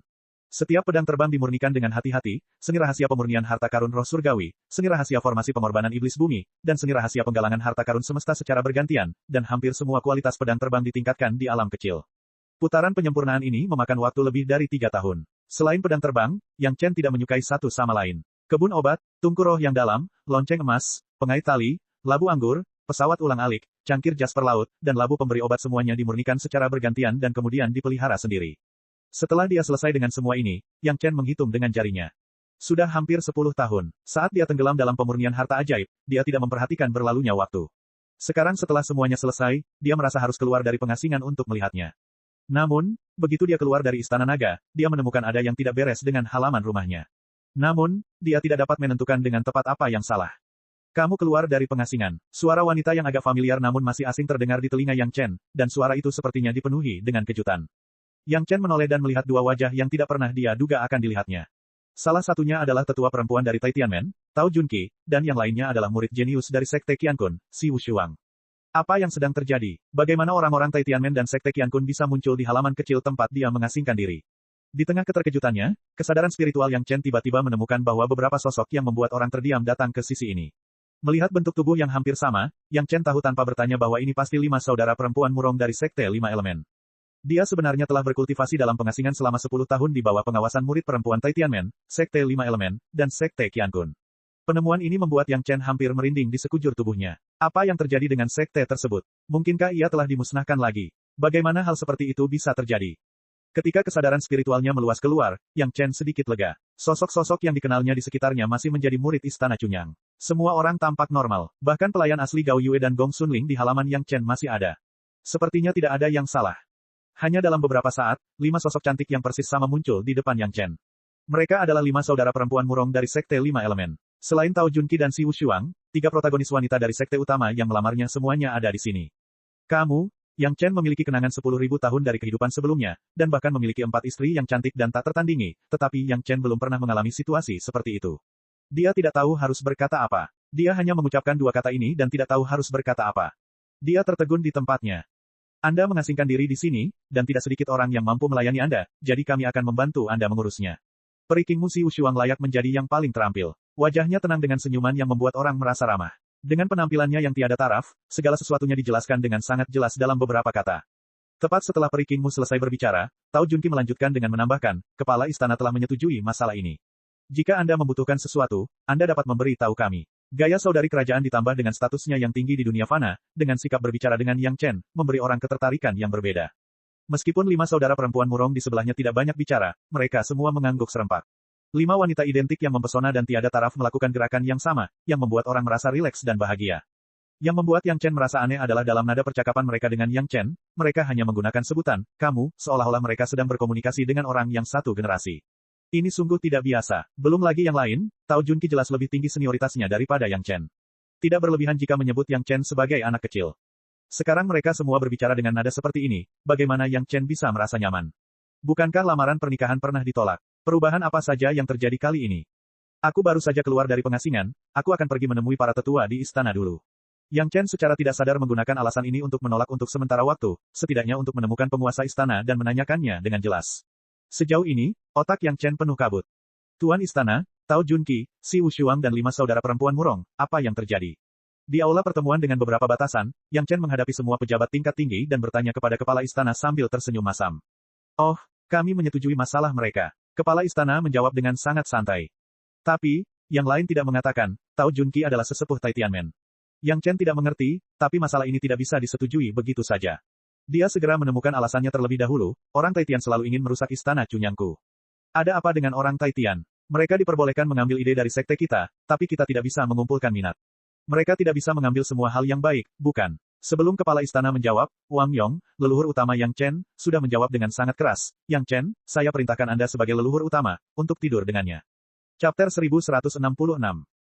Setiap pedang terbang dimurnikan dengan hati-hati, seni rahasia pemurnian harta karun roh surgawi, seni rahasia formasi pengorbanan iblis bumi, dan seni rahasia penggalangan harta karun semesta secara bergantian, dan hampir semua kualitas pedang terbang ditingkatkan di alam kecil. Putaran penyempurnaan ini memakan waktu lebih dari 3 tahun. Selain pedang terbang, Yang Chen tidak menyukai satu sama lain. Kebun obat, tungku roh yang dalam, lonceng emas, pengait tali, labu anggur, pesawat ulang-alik, cangkir jasper laut, dan labu pemberi obat semuanya dimurnikan secara bergantian dan kemudian dipelihara sendiri. Setelah dia selesai dengan semua ini, Yang Chen menghitung dengan jarinya. Sudah hampir 10 tahun. Saat dia tenggelam dalam pemurnian harta ajaib, dia tidak memperhatikan berlalunya waktu. Sekarang setelah semuanya selesai, dia merasa harus keluar dari pengasingan untuk melihatnya. Namun, begitu dia keluar dari istana naga, dia menemukan ada yang tidak beres dengan halaman rumahnya. Namun, dia tidak dapat menentukan dengan tepat apa yang salah. Kamu keluar dari pengasingan. Suara wanita yang agak familiar namun masih asing terdengar di telinga Yang Chen, dan suara itu sepertinya dipenuhi dengan kejutan. Yang Chen menoleh dan melihat dua wajah yang tidak pernah dia duga akan dilihatnya. Salah satunya adalah tetua perempuan dari Taitianmen, Tao Junqi, dan yang lainnya adalah murid jenius dari Sekte Qiankun, Si Wushuang. Apa yang sedang terjadi? Bagaimana orang-orang Taitianmen dan Sekte Qiankun bisa muncul di halaman kecil tempat dia mengasingkan diri? Di tengah keterkejutannya, kesadaran spiritual Yang Chen tiba-tiba menemukan bahwa beberapa sosok yang membuat orang terdiam datang ke sisi ini. Melihat bentuk tubuh yang hampir sama, Yang Chen tahu tanpa bertanya bahwa ini pasti 5 saudara perempuan murong dari Sekte 5 Elemen. Dia sebenarnya telah berkultivasi dalam pengasingan selama 10 tahun di bawah pengawasan murid perempuan Taitianmen, Sekte 5 Elemen, dan Sekte Qiankun. Penemuan ini membuat Yang Chen hampir merinding di sekujur tubuhnya. Apa yang terjadi dengan sekte tersebut? Mungkinkah ia telah dimusnahkan lagi? Bagaimana hal seperti itu bisa terjadi? Ketika kesadaran spiritualnya meluas keluar, Yang Chen sedikit lega. Sosok-sosok yang dikenalnya di sekitarnya masih menjadi murid istana Cunyang. Semua orang tampak normal, bahkan pelayan asli Gao Yue dan Gong Sunling di halaman Yang Chen masih ada. Sepertinya tidak ada yang salah. Hanya dalam beberapa saat, 5 sosok cantik yang persis sama muncul di depan Yang Chen. Mereka adalah 5 saudara perempuan murong dari Sekte 5 Elemen. Selain Tao Junqi dan Si Wushuang, 3 protagonis wanita dari sekte utama yang melamarnya semuanya ada di sini. Kamu, Yang Chen memiliki kenangan 10.000 tahun dari kehidupan sebelumnya, dan bahkan memiliki 4 istri yang cantik dan tak tertandingi, tetapi Yang Chen belum pernah mengalami situasi seperti itu. Dia tidak tahu harus berkata apa. Dia hanya mengucapkan 2 kata ini dan tidak tahu harus berkata apa. Dia tertegun di tempatnya. Anda mengasingkan diri di sini, dan tidak sedikit orang yang mampu melayani Anda, jadi kami akan membantu Anda mengurusnya. Peri King Mu Xiu Shuang layak menjadi yang paling terampil. Wajahnya tenang dengan senyuman yang membuat orang merasa ramah. Dengan penampilannya yang tiada taraf, segala sesuatunya dijelaskan dengan sangat jelas dalam beberapa kata. Tepat setelah Peri King Mu selesai berbicara, Tao Junqi melanjutkan dengan menambahkan, kepala istana telah menyetujui masalah ini. Jika Anda membutuhkan sesuatu, Anda dapat memberi tahu kami. Gaya saudari kerajaan ditambah dengan statusnya yang tinggi di dunia fana, dengan sikap berbicara dengan Yang Chen, memberi orang ketertarikan yang berbeda. Meskipun 5 saudara perempuan murong di sebelahnya tidak banyak bicara, mereka semua mengangguk serempak. 5 wanita identik yang mempesona dan tiada taraf melakukan gerakan yang sama, yang membuat orang merasa rileks dan bahagia. Yang membuat Yang Chen merasa aneh adalah dalam nada percakapan mereka dengan Yang Chen, mereka hanya menggunakan sebutan, kamu, seolah-olah mereka sedang berkomunikasi dengan orang yang satu generasi. Ini sungguh tidak biasa. Belum lagi yang lain, Tao Junqi jelas lebih tinggi senioritasnya daripada Yang Chen. Tidak berlebihan jika menyebut Yang Chen sebagai anak kecil. Sekarang mereka semua berbicara dengan nada seperti ini, bagaimana Yang Chen bisa merasa nyaman? Bukankah lamaran pernikahan pernah ditolak? Perubahan apa saja yang terjadi kali ini? Aku baru saja keluar dari pengasingan, aku akan pergi menemui para tetua di istana dulu. Yang Chen secara tidak sadar menggunakan alasan ini untuk menolak untuk sementara waktu, setidaknya untuk menemukan penguasa istana dan menanyakannya dengan jelas. Sejauh ini, otak Yang Chen penuh kabut. Tuan istana, Tao Junqi, Xiu Shuang dan 5 saudara perempuan murong, apa yang terjadi? Di aula pertemuan dengan beberapa batasan, Yang Chen menghadapi semua pejabat tingkat tinggi dan bertanya kepada kepala istana sambil tersenyum masam. Oh, kami menyetujui masalah mereka. Kepala istana menjawab dengan sangat santai. Tapi, yang lain tidak mengatakan, Tao Junqi adalah sesepuh Taitianmen. Yang Chen tidak mengerti, tapi masalah ini tidak bisa disetujui begitu saja. Dia segera menemukan alasannya terlebih dahulu, orang Taitian selalu ingin merusak istana Cunyangku. Ada apa dengan orang Taitian? Mereka diperbolehkan mengambil ide dari sekte kita, tapi kita tidak bisa mengumpulkan minat. Mereka tidak bisa mengambil semua hal yang baik, bukan? Sebelum kepala istana menjawab, Wang Yong, leluhur utama Yang Chen, sudah menjawab dengan sangat keras, Yang Chen, saya perintahkan Anda sebagai leluhur utama, untuk tidur dengannya. Chapter 1166.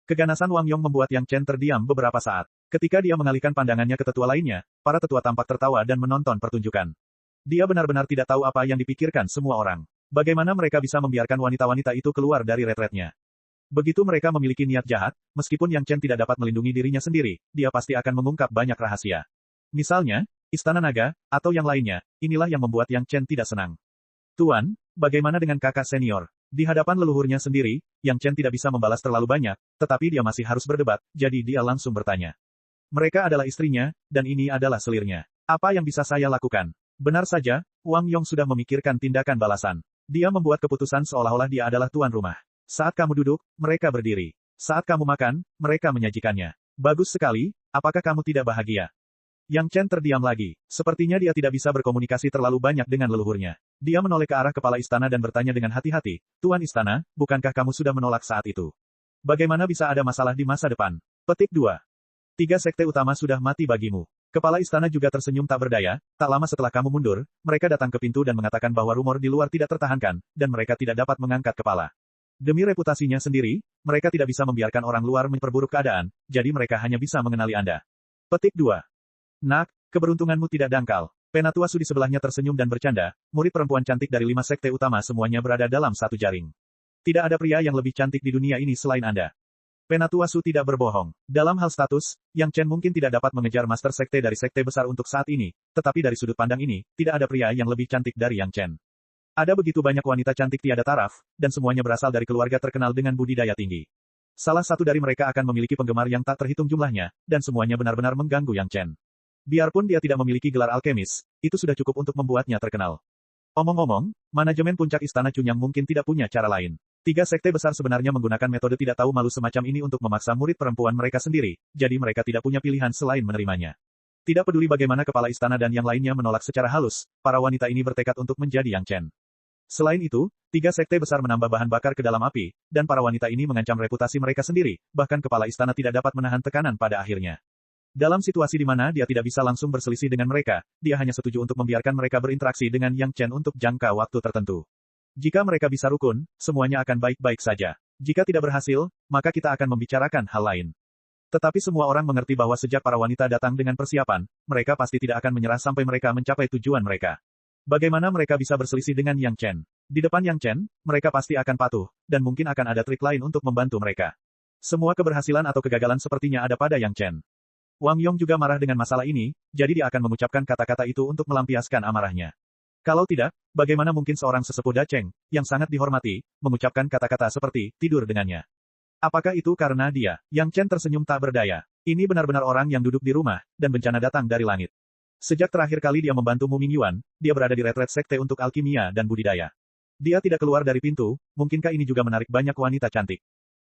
Keganasan Wang Yong membuat Yang Chen terdiam beberapa saat. Ketika dia mengalihkan pandangannya ke tetua lainnya, para tetua tampak tertawa dan menonton pertunjukan. Dia benar-benar tidak tahu apa yang dipikirkan semua orang. Bagaimana mereka bisa membiarkan wanita-wanita itu keluar dari retretnya. Begitu mereka memiliki niat jahat, meskipun Yang Chen tidak dapat melindungi dirinya sendiri, dia pasti akan mengungkap banyak rahasia. Misalnya, Istana Naga, atau yang lainnya, inilah yang membuat Yang Chen tidak senang. Tuan, bagaimana dengan kakak senior? Di hadapan leluhurnya sendiri, Yang Chen tidak bisa membalas terlalu banyak, tetapi dia masih harus berdebat, jadi dia langsung bertanya. Mereka adalah istrinya, dan ini adalah selirnya. Apa yang bisa saya lakukan? Benar saja, Wang Yong sudah memikirkan tindakan balasan. Dia membuat keputusan seolah-olah dia adalah tuan rumah. Saat kamu duduk, mereka berdiri. Saat kamu makan, mereka menyajikannya. Bagus sekali, apakah kamu tidak bahagia? Yang Chen terdiam lagi. Sepertinya dia tidak bisa berkomunikasi terlalu banyak dengan leluhurnya. Dia menoleh ke arah kepala istana dan bertanya dengan hati-hati, Tuan istana, bukankah kamu sudah menolak saat itu? Bagaimana bisa ada masalah di masa depan? Petik 2. 3 sekte utama sudah mati bagimu. Kepala istana juga tersenyum tak berdaya, tak lama setelah kamu mundur, mereka datang ke pintu dan mengatakan bahwa rumor di luar tidak tertahankan, dan mereka tidak dapat mengangkat kepala. Demi reputasinya sendiri, mereka tidak bisa membiarkan orang luar memperburuk keadaan, jadi mereka hanya bisa mengenali Anda. Petik 2. Nak, keberuntunganmu tidak dangkal. Penatua Su di sebelahnya tersenyum dan bercanda, murid perempuan cantik dari 5 sekte utama semuanya berada dalam satu jaring. Tidak ada pria yang lebih cantik di dunia ini selain Anda. Penatua Su tidak berbohong. Dalam hal status, Yang Chen mungkin tidak dapat mengejar master sekte dari sekte besar untuk saat ini, tetapi dari sudut pandang ini, tidak ada pria yang lebih cantik dari Yang Chen. Ada begitu banyak wanita cantik tiada taraf, dan semuanya berasal dari keluarga terkenal dengan budidaya tinggi. Salah satu dari mereka akan memiliki penggemar yang tak terhitung jumlahnya, dan semuanya benar-benar mengganggu Yang Chen. Biarpun dia tidak memiliki gelar alkemis, itu sudah cukup untuk membuatnya terkenal. Omong-omong, manajemen puncak istana Cunyang mungkin tidak punya cara lain. 3 sekte besar sebenarnya menggunakan metode tidak tahu malu semacam ini untuk memaksa murid perempuan mereka sendiri, jadi mereka tidak punya pilihan selain menerimanya. Tidak peduli bagaimana kepala istana dan yang lainnya menolak secara halus, para wanita ini bertekad untuk menjadi Yang Chen. Selain itu, 3 sekte besar menambah bahan bakar ke dalam api, dan para wanita ini mengancam reputasi mereka sendiri, bahkan kepala istana tidak dapat menahan tekanan pada akhirnya. Dalam situasi di mana dia tidak bisa langsung berselisih dengan mereka, dia hanya setuju untuk membiarkan mereka berinteraksi dengan Yang Chen untuk jangka waktu tertentu. Jika mereka bisa rukun, semuanya akan baik-baik saja. Jika tidak berhasil, maka kita akan membicarakan hal lain. Tetapi semua orang mengerti bahwa sejak para wanita datang dengan persiapan, mereka pasti tidak akan menyerah sampai mereka mencapai tujuan mereka. Bagaimana mereka bisa berselisih dengan Yang Chen? Di depan Yang Chen, mereka pasti akan patuh, dan mungkin akan ada trik lain untuk membantu mereka. Semua keberhasilan atau kegagalan sepertinya ada pada Yang Chen. Wang Yong juga marah dengan masalah ini, jadi dia akan mengucapkan kata-kata itu untuk melampiaskan amarahnya. Kalau tidak, bagaimana mungkin seorang sesepuh Dacheng, yang sangat dihormati, mengucapkan kata-kata seperti, tidur dengannya? Apakah itu karena dia? Yang Chen tersenyum tak berdaya. Ini benar-benar orang yang duduk di rumah, dan bencana datang dari langit. Sejak terakhir kali dia membantu Mu Mingyuan, dia berada di retret sekte untuk alkimia dan budidaya. Dia tidak keluar dari pintu, mungkinkah ini juga menarik banyak wanita cantik?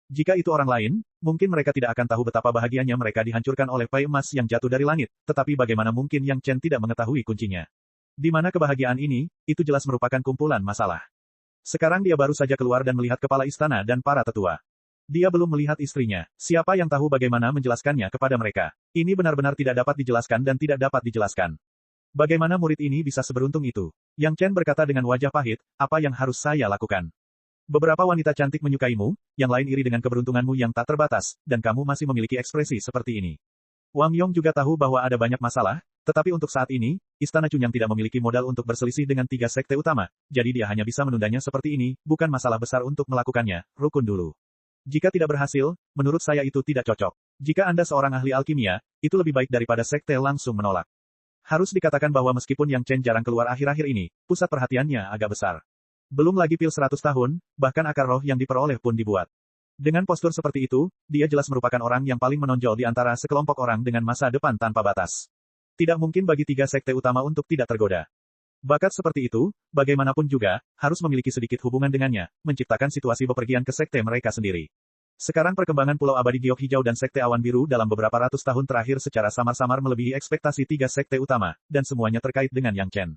Jika itu orang lain, mungkin mereka tidak akan tahu betapa bahagianya mereka dihancurkan oleh pai emas yang jatuh dari langit, tetapi bagaimana mungkin Yang Chen tidak mengetahui kuncinya? Di mana kebahagiaan ini, itu jelas merupakan kumpulan masalah. Sekarang dia baru saja keluar dan melihat kepala istana dan para tetua. Dia belum melihat istrinya. Siapa yang tahu bagaimana menjelaskannya kepada mereka? Ini benar-benar tidak dapat dijelaskan dan tidak dapat dijelaskan. Bagaimana murid ini bisa seberuntung itu? Yang Chen berkata dengan wajah pahit, apa yang harus saya lakukan? Beberapa wanita cantik menyukaimu, yang lain iri dengan keberuntunganmu yang tak terbatas, dan kamu masih memiliki ekspresi seperti ini. Wang Yong juga tahu bahwa ada banyak masalah, tetapi untuk saat ini, Istana Chunyang tidak memiliki modal untuk berselisih dengan 3 sekte utama, jadi dia hanya bisa menundanya seperti ini, bukan masalah besar untuk melakukannya, rukun dulu. Jika tidak berhasil, menurut saya itu tidak cocok. Jika Anda seorang ahli alkimia, itu lebih baik daripada sekte langsung menolak. Harus dikatakan bahwa meskipun Yang Chen jarang keluar akhir-akhir ini, pusat perhatiannya agak besar. Belum lagi pil 100 tahun, bahkan akar roh yang diperoleh pun dibuat. Dengan postur seperti itu, dia jelas merupakan orang yang paling menonjol di antara sekelompok orang dengan masa depan tanpa batas. Tidak mungkin bagi 3 sekte utama untuk tidak tergoda. Bakat seperti itu, bagaimanapun juga, harus memiliki sedikit hubungan dengannya, menciptakan situasi bepergian ke sekte mereka sendiri. Sekarang perkembangan Pulau Abadi Giok Hijau dan Sekte Awan Biru dalam beberapa ratus tahun terakhir secara samar-samar melebihi ekspektasi 3 sekte utama, dan semuanya terkait dengan Yang Chen.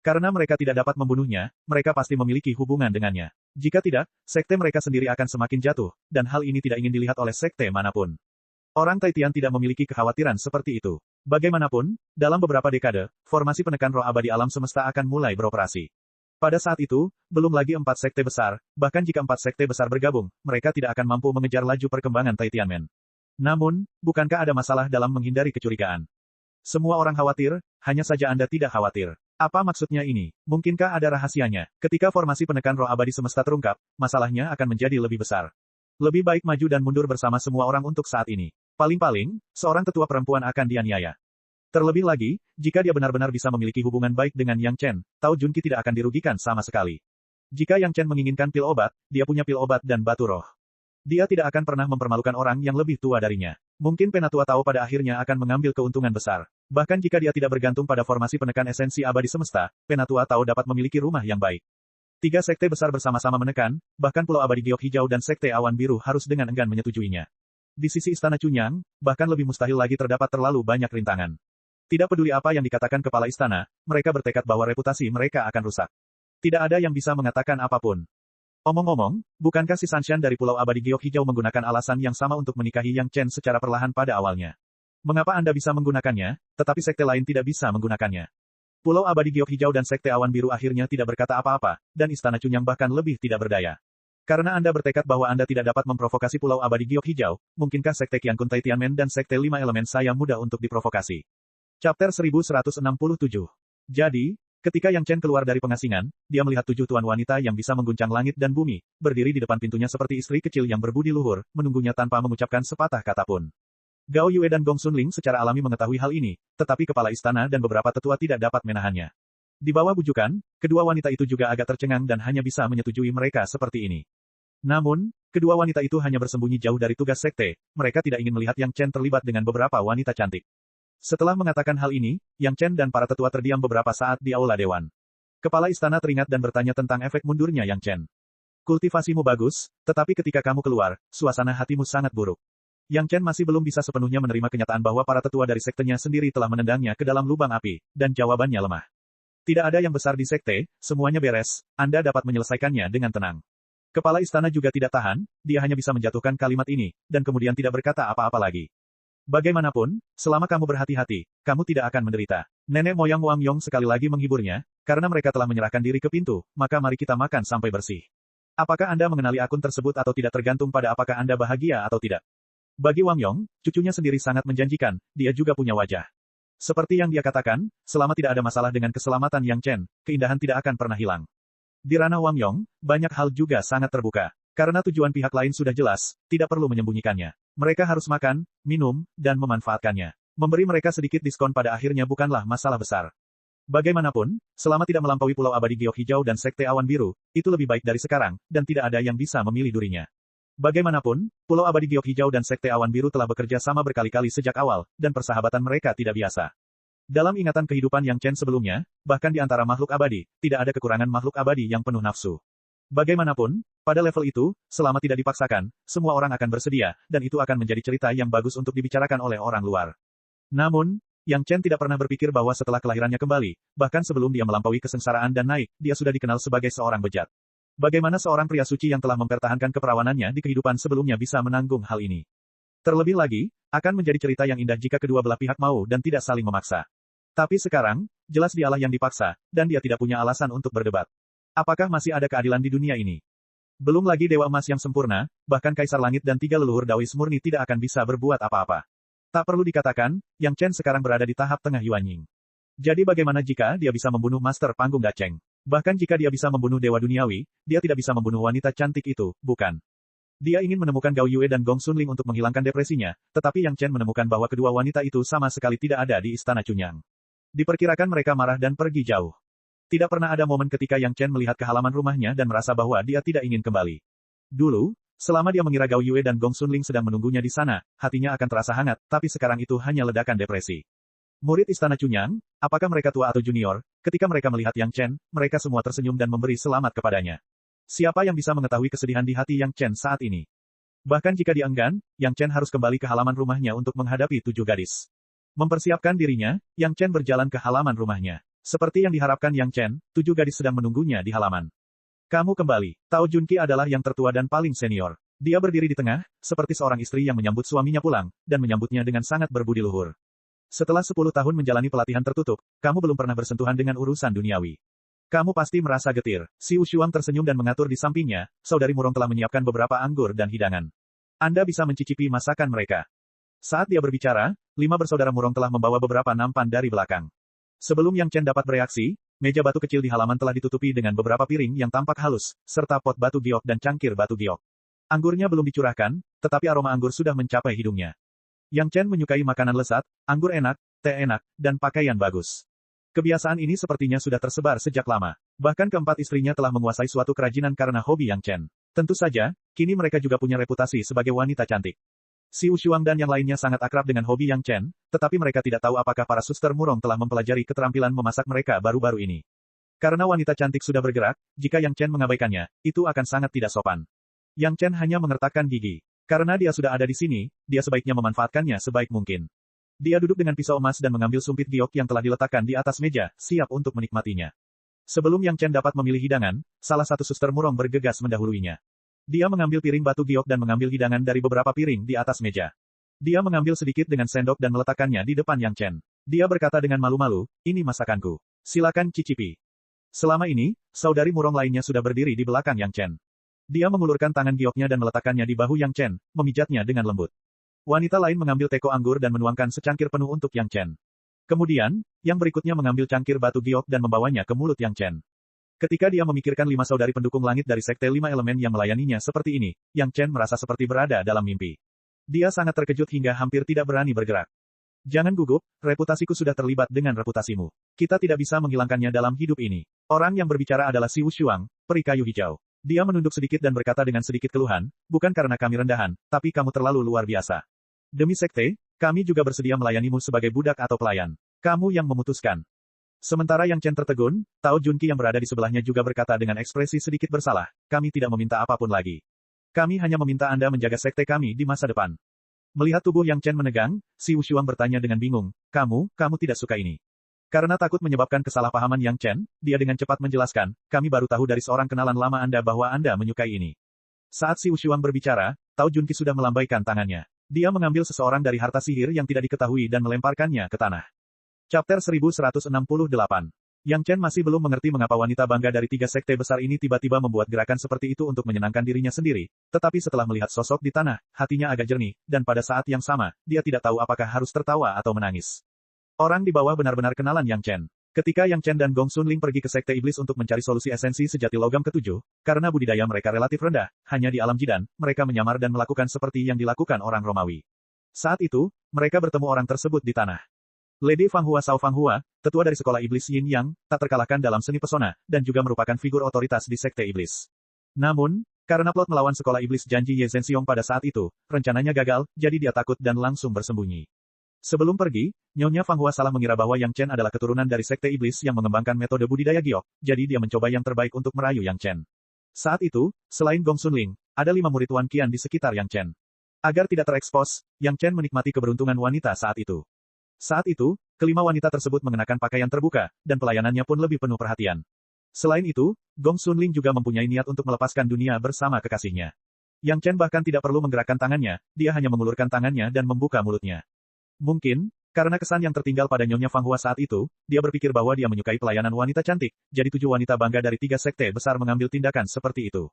Karena mereka tidak dapat membunuhnya, mereka pasti memiliki hubungan dengannya. Jika tidak, sekte mereka sendiri akan semakin jatuh, dan hal ini tidak ingin dilihat oleh sekte manapun. Orang Taitian tidak memiliki kekhawatiran seperti itu. Bagaimanapun, dalam beberapa dekade, formasi penekan roh abadi alam semesta akan mulai beroperasi. Pada saat itu, belum lagi 4 sekte besar, bahkan jika 4 sekte besar bergabung, mereka tidak akan mampu mengejar laju perkembangan Taitianmen. Namun, bukankah ada masalah dalam menghindari kecurigaan? Semua orang khawatir, hanya saja Anda tidak khawatir. Apa maksudnya ini? Mungkinkah ada rahasianya? Ketika formasi penekan roh abadi semesta terungkap, masalahnya akan menjadi lebih besar. Lebih baik maju dan mundur bersama semua orang untuk saat ini. Paling-paling, seorang tetua perempuan akan dianiaya. Terlebih lagi, jika dia benar-benar bisa memiliki hubungan baik dengan Yang Chen, Tao Junqi tidak akan dirugikan sama sekali. Jika Yang Chen menginginkan pil obat, dia punya pil obat dan batu roh. Dia tidak akan pernah mempermalukan orang yang lebih tua darinya. Mungkin Penatua Tao pada akhirnya akan mengambil keuntungan besar. Bahkan jika dia tidak bergantung pada formasi penekan esensi abadi semesta, Penatua Tao dapat memiliki rumah yang baik. 3 sekte besar bersama-sama menekan, bahkan Pulau Abadi Giok Hijau dan Sekte Awan Biru harus dengan enggan menyetujuinya. Di sisi Istana Chunyang, bahkan lebih mustahil lagi terdapat terlalu banyak rintangan. Tidak peduli apa yang dikatakan kepala istana, mereka bertekad bahwa reputasi mereka akan rusak. Tidak ada yang bisa mengatakan apapun. Omong-omong, bukankah si Sanshan dari Pulau Abadi Giok Hijau menggunakan alasan yang sama untuk menikahi Yang Chen secara perlahan pada awalnya? Mengapa Anda bisa menggunakannya, tetapi sekte lain tidak bisa menggunakannya? Pulau Abadi Giok Hijau dan Sekte Awan Biru akhirnya tidak berkata apa-apa, dan Istana Chunyang bahkan lebih tidak berdaya. Karena Anda bertekad bahwa Anda tidak dapat memprovokasi Pulau Abadi Giok Hijau, mungkinkah Sekte Qian Kun Taitianmen dan Sekte 5 Elemen saya mudah untuk diprovokasi? Chapter 1167. Jadi, ketika Yang Chen keluar dari pengasingan, dia melihat 7 tuan wanita yang bisa mengguncang langit dan bumi, berdiri di depan pintunya seperti istri kecil yang berbudi luhur, menunggunya tanpa mengucapkan sepatah kata pun. Gao Yue dan Gong Sunling secara alami mengetahui hal ini, tetapi kepala istana dan beberapa tetua tidak dapat menahannya. Di bawah bujukan, kedua wanita itu juga agak tercengang dan hanya bisa menyetujui mereka seperti ini. Namun, kedua wanita itu hanya bersembunyi jauh dari tugas sekte, mereka tidak ingin melihat Yang Chen terlibat dengan beberapa wanita cantik. Setelah mengatakan hal ini, Yang Chen dan para tetua terdiam beberapa saat di aula dewan. Kepala istana teringat dan bertanya tentang efek mundurnya Yang Chen. Kultivasimu bagus, tetapi ketika kamu keluar, suasana hatimu sangat buruk. Yang Chen masih belum bisa sepenuhnya menerima kenyataan bahwa para tetua dari sektenya sendiri telah menendangnya ke dalam lubang api, dan jawabannya lemah. Tidak ada yang besar di sekte, semuanya beres, Anda dapat menyelesaikannya dengan tenang. Kepala istana juga tidak tahan, dia hanya bisa menjatuhkan kalimat ini, dan kemudian tidak berkata apa-apa lagi. Bagaimanapun, selama kamu berhati-hati, kamu tidak akan menderita. Nenek moyang Wang Yong sekali lagi menghiburnya, karena mereka telah menyerahkan diri ke pintu, maka mari kita makan sampai bersih. Apakah Anda mengenali akun tersebut atau tidak tergantung pada apakah Anda bahagia atau tidak. Bagi Wang Yong, cucunya sendiri sangat menjanjikan, dia juga punya wajah. Seperti yang dia katakan, selama tidak ada masalah dengan keselamatan Yang Chen, keindahan tidak akan pernah hilang. Di ranah Wang Yong, banyak hal juga sangat terbuka. Karena tujuan pihak lain sudah jelas, tidak perlu menyembunyikannya. Mereka harus makan, minum, dan memanfaatkannya. Memberi mereka sedikit diskon pada akhirnya bukanlah masalah besar. Bagaimanapun, selama tidak melampaui Pulau Abadi Giok Hijau dan Sekte Awan Biru, itu lebih baik dari sekarang, dan tidak ada yang bisa memilih durinya. Bagaimanapun, Pulau Abadi Giok Hijau dan Sekte Awan Biru telah bekerja sama berkali-kali sejak awal, dan persahabatan mereka tidak biasa. Dalam ingatan kehidupan Yang Chen sebelumnya, bahkan di antara makhluk abadi, tidak ada kekurangan makhluk abadi yang penuh nafsu. Bagaimanapun, pada level itu, selama tidak dipaksakan, semua orang akan bersedia, dan itu akan menjadi cerita yang bagus untuk dibicarakan oleh orang luar. Namun, Yang Chen tidak pernah berpikir bahwa setelah kelahirannya kembali, bahkan sebelum dia melampaui kesengsaraan dan naik, dia sudah dikenal sebagai seorang bejat. Bagaimana seorang pria suci yang telah mempertahankan keperawanannya di kehidupan sebelumnya bisa menanggung hal ini? Terlebih lagi, akan menjadi cerita yang indah jika kedua belah pihak mau dan tidak saling memaksa. Tapi sekarang, jelas dialah yang dipaksa, dan dia tidak punya alasan untuk berdebat. Apakah masih ada keadilan di dunia ini? Belum lagi Dewa Emas yang sempurna, bahkan Kaisar Langit dan 3 leluhur Daois murni tidak akan bisa berbuat apa-apa. Tak perlu dikatakan, Yang Chen sekarang berada di tahap tengah Yuanying. Jadi bagaimana jika dia bisa membunuh Master Panggung Dacheng? Bahkan jika dia bisa membunuh Dewa Duniawi, dia tidak bisa membunuh wanita cantik itu, bukan? Dia ingin menemukan Gao Yue dan Gong Sunling untuk menghilangkan depresinya, tetapi Yang Chen menemukan bahwa kedua wanita itu sama sekali tidak ada di Istana Chunyang. Diperkirakan mereka marah dan pergi jauh. Tidak pernah ada momen ketika Yang Chen melihat ke halaman rumahnya dan merasa bahwa dia tidak ingin kembali. Dulu, selama dia mengira Gao Yue dan Gong Sunling sedang menunggunya di sana, hatinya akan terasa hangat, tapi sekarang itu hanya ledakan depresi. Murid Istana Chunyang, apakah mereka tua atau junior, ketika mereka melihat Yang Chen, mereka semua tersenyum dan memberi selamat kepadanya. Siapa yang bisa mengetahui kesedihan di hati Yang Chen saat ini? Bahkan jika dia enggan, Yang Chen harus kembali ke halaman rumahnya untuk menghadapi 7 gadis. Mempersiapkan dirinya, Yang Chen berjalan ke halaman rumahnya. Seperti yang diharapkan Yang Chen, 7 gadis sedang menunggunya di halaman. Kamu kembali. Tao Junqi adalah yang tertua dan paling senior. Dia berdiri di tengah, seperti seorang istri yang menyambut suaminya pulang, dan menyambutnya dengan sangat berbudi luhur. Setelah 10 tahun menjalani pelatihan tertutup, kamu belum pernah bersentuhan dengan urusan duniawi. Kamu pasti merasa getir. Si Wushuang tersenyum dan mengatur di sampingnya, saudari Murong telah menyiapkan beberapa anggur dan hidangan. Anda bisa mencicipi masakan mereka. Saat dia berbicara, 5 bersaudara Murong telah membawa beberapa nampan dari belakang. Sebelum Yang Chen dapat bereaksi, meja batu kecil di halaman telah ditutupi dengan beberapa piring yang tampak halus, serta pot batu giok dan cangkir batu giok. Anggurnya belum dicurahkan, tetapi aroma anggur sudah mencapai hidungnya. Yang Chen menyukai makanan lezat, anggur enak, teh enak, dan pakaian bagus. Kebiasaan ini sepertinya sudah tersebar sejak lama. Bahkan keempat istrinya telah menguasai suatu kerajinan karena hobi Yang Chen. Tentu saja, kini mereka juga punya reputasi sebagai wanita cantik. Si Wushuang dan yang lainnya sangat akrab dengan hobi Yang Chen, tetapi mereka tidak tahu apakah para suster Murong telah mempelajari keterampilan memasak mereka baru-baru ini. Karena wanita cantik sudah bergerak, jika Yang Chen mengabaikannya, itu akan sangat tidak sopan. Yang Chen hanya mengertakkan gigi. Karena dia sudah ada di sini, dia sebaiknya memanfaatkannya sebaik mungkin. Dia duduk dengan pisau emas dan mengambil sumpit giok yang telah diletakkan di atas meja, siap untuk menikmatinya. Sebelum Yang Chen dapat memilih hidangan, salah satu suster Murong bergegas mendahuluinya. Dia mengambil piring batu giok dan mengambil hidangan dari beberapa piring di atas meja. Dia mengambil sedikit dengan sendok dan meletakkannya di depan Yang Chen. Dia berkata dengan malu-malu, ini masakanku. Silakan cicipi. Selama ini, saudari Murong lainnya sudah berdiri di belakang Yang Chen. Dia mengulurkan tangan gioknya dan meletakkannya di bahu Yang Chen, memijatnya dengan lembut. Wanita lain mengambil teko anggur dan menuangkan secangkir penuh untuk Yang Chen. Kemudian, yang berikutnya mengambil cangkir batu giok dan membawanya ke mulut Yang Chen. Ketika dia memikirkan 5 saudari pendukung langit dari Sekte 5 Elemen yang melayaninya seperti ini, Yang Chen merasa seperti berada dalam mimpi. Dia sangat terkejut hingga hampir tidak berani bergerak. Jangan gugup, reputasiku sudah terlibat dengan reputasimu. Kita tidak bisa menghilangkannya dalam hidup ini. Orang yang berbicara adalah Si Wushuang, peri kayu hijau. Dia menunduk sedikit dan berkata dengan sedikit keluhan, bukan karena kami rendahan, tapi kamu terlalu luar biasa. Demi Sekte, kami juga bersedia melayanimu sebagai budak atau pelayan. Kamu yang memutuskan. Sementara Yang Chen tertegun, Tao Junqi yang berada di sebelahnya juga berkata dengan ekspresi sedikit bersalah, kami tidak meminta apapun lagi. Kami hanya meminta Anda menjaga sekte kami di masa depan. Melihat tubuh Yang Chen menegang, Si Wushuang bertanya dengan bingung, kamu tidak suka ini. Karena takut menyebabkan kesalahpahaman Yang Chen, dia dengan cepat menjelaskan, kami baru tahu dari seorang kenalan lama Anda bahwa Anda menyukai ini. Saat Si Wushuang berbicara, Tao Junqi sudah melambaikan tangannya. Dia mengambil seseorang dari harta sihir yang tidak diketahui dan melemparkannya ke tanah. Chapter 1168. Yang Chen masih belum mengerti mengapa wanita bangga dari 3 sekte besar ini tiba-tiba membuat gerakan seperti itu untuk menyenangkan dirinya sendiri, tetapi setelah melihat sosok di tanah, hatinya agak jernih, dan pada saat yang sama, dia tidak tahu apakah harus tertawa atau menangis. Orang di bawah benar-benar kenalan Yang Chen. Ketika Yang Chen dan Gong Sunling pergi ke Sekte Iblis untuk mencari solusi esensi sejati logam ke-7, karena budidaya mereka relatif rendah, hanya di alam jidan, mereka menyamar dan melakukan seperti yang dilakukan orang Romawi. Saat itu, mereka bertemu orang tersebut di tanah. Lady Fanghua Sao Fanghua, tetua dari sekolah iblis Yin Yang, tak terkalahkan dalam seni pesona, dan juga merupakan figur otoritas di sekte iblis. Namun, karena plot melawan sekolah iblis janji Ye Zhenxiong pada saat itu, rencananya gagal, jadi dia takut dan langsung bersembunyi. Sebelum pergi, Nyonya Fanghua salah mengira bahwa Yang Chen adalah keturunan dari sekte iblis yang mengembangkan metode budidaya giok, jadi dia mencoba yang terbaik untuk merayu Yang Chen. Saat itu, selain Gong Sunling, ada 5 murid Wan Qian di sekitar Yang Chen. Agar tidak terekspos, Yang Chen menikmati keberuntungan wanita saat itu. Saat itu, kelima wanita tersebut mengenakan pakaian terbuka, dan pelayanannya pun lebih penuh perhatian. Selain itu, Gong Sunling juga mempunyai niat untuk melepaskan dunia bersama kekasihnya. Yang Chen bahkan tidak perlu menggerakkan tangannya, dia hanya mengulurkan tangannya dan membuka mulutnya. Mungkin, karena kesan yang tertinggal pada Nyonya Fanghua saat itu, dia berpikir bahwa dia menyukai pelayanan wanita cantik, jadi 7 wanita bangga dari 3 sekte besar mengambil tindakan seperti itu.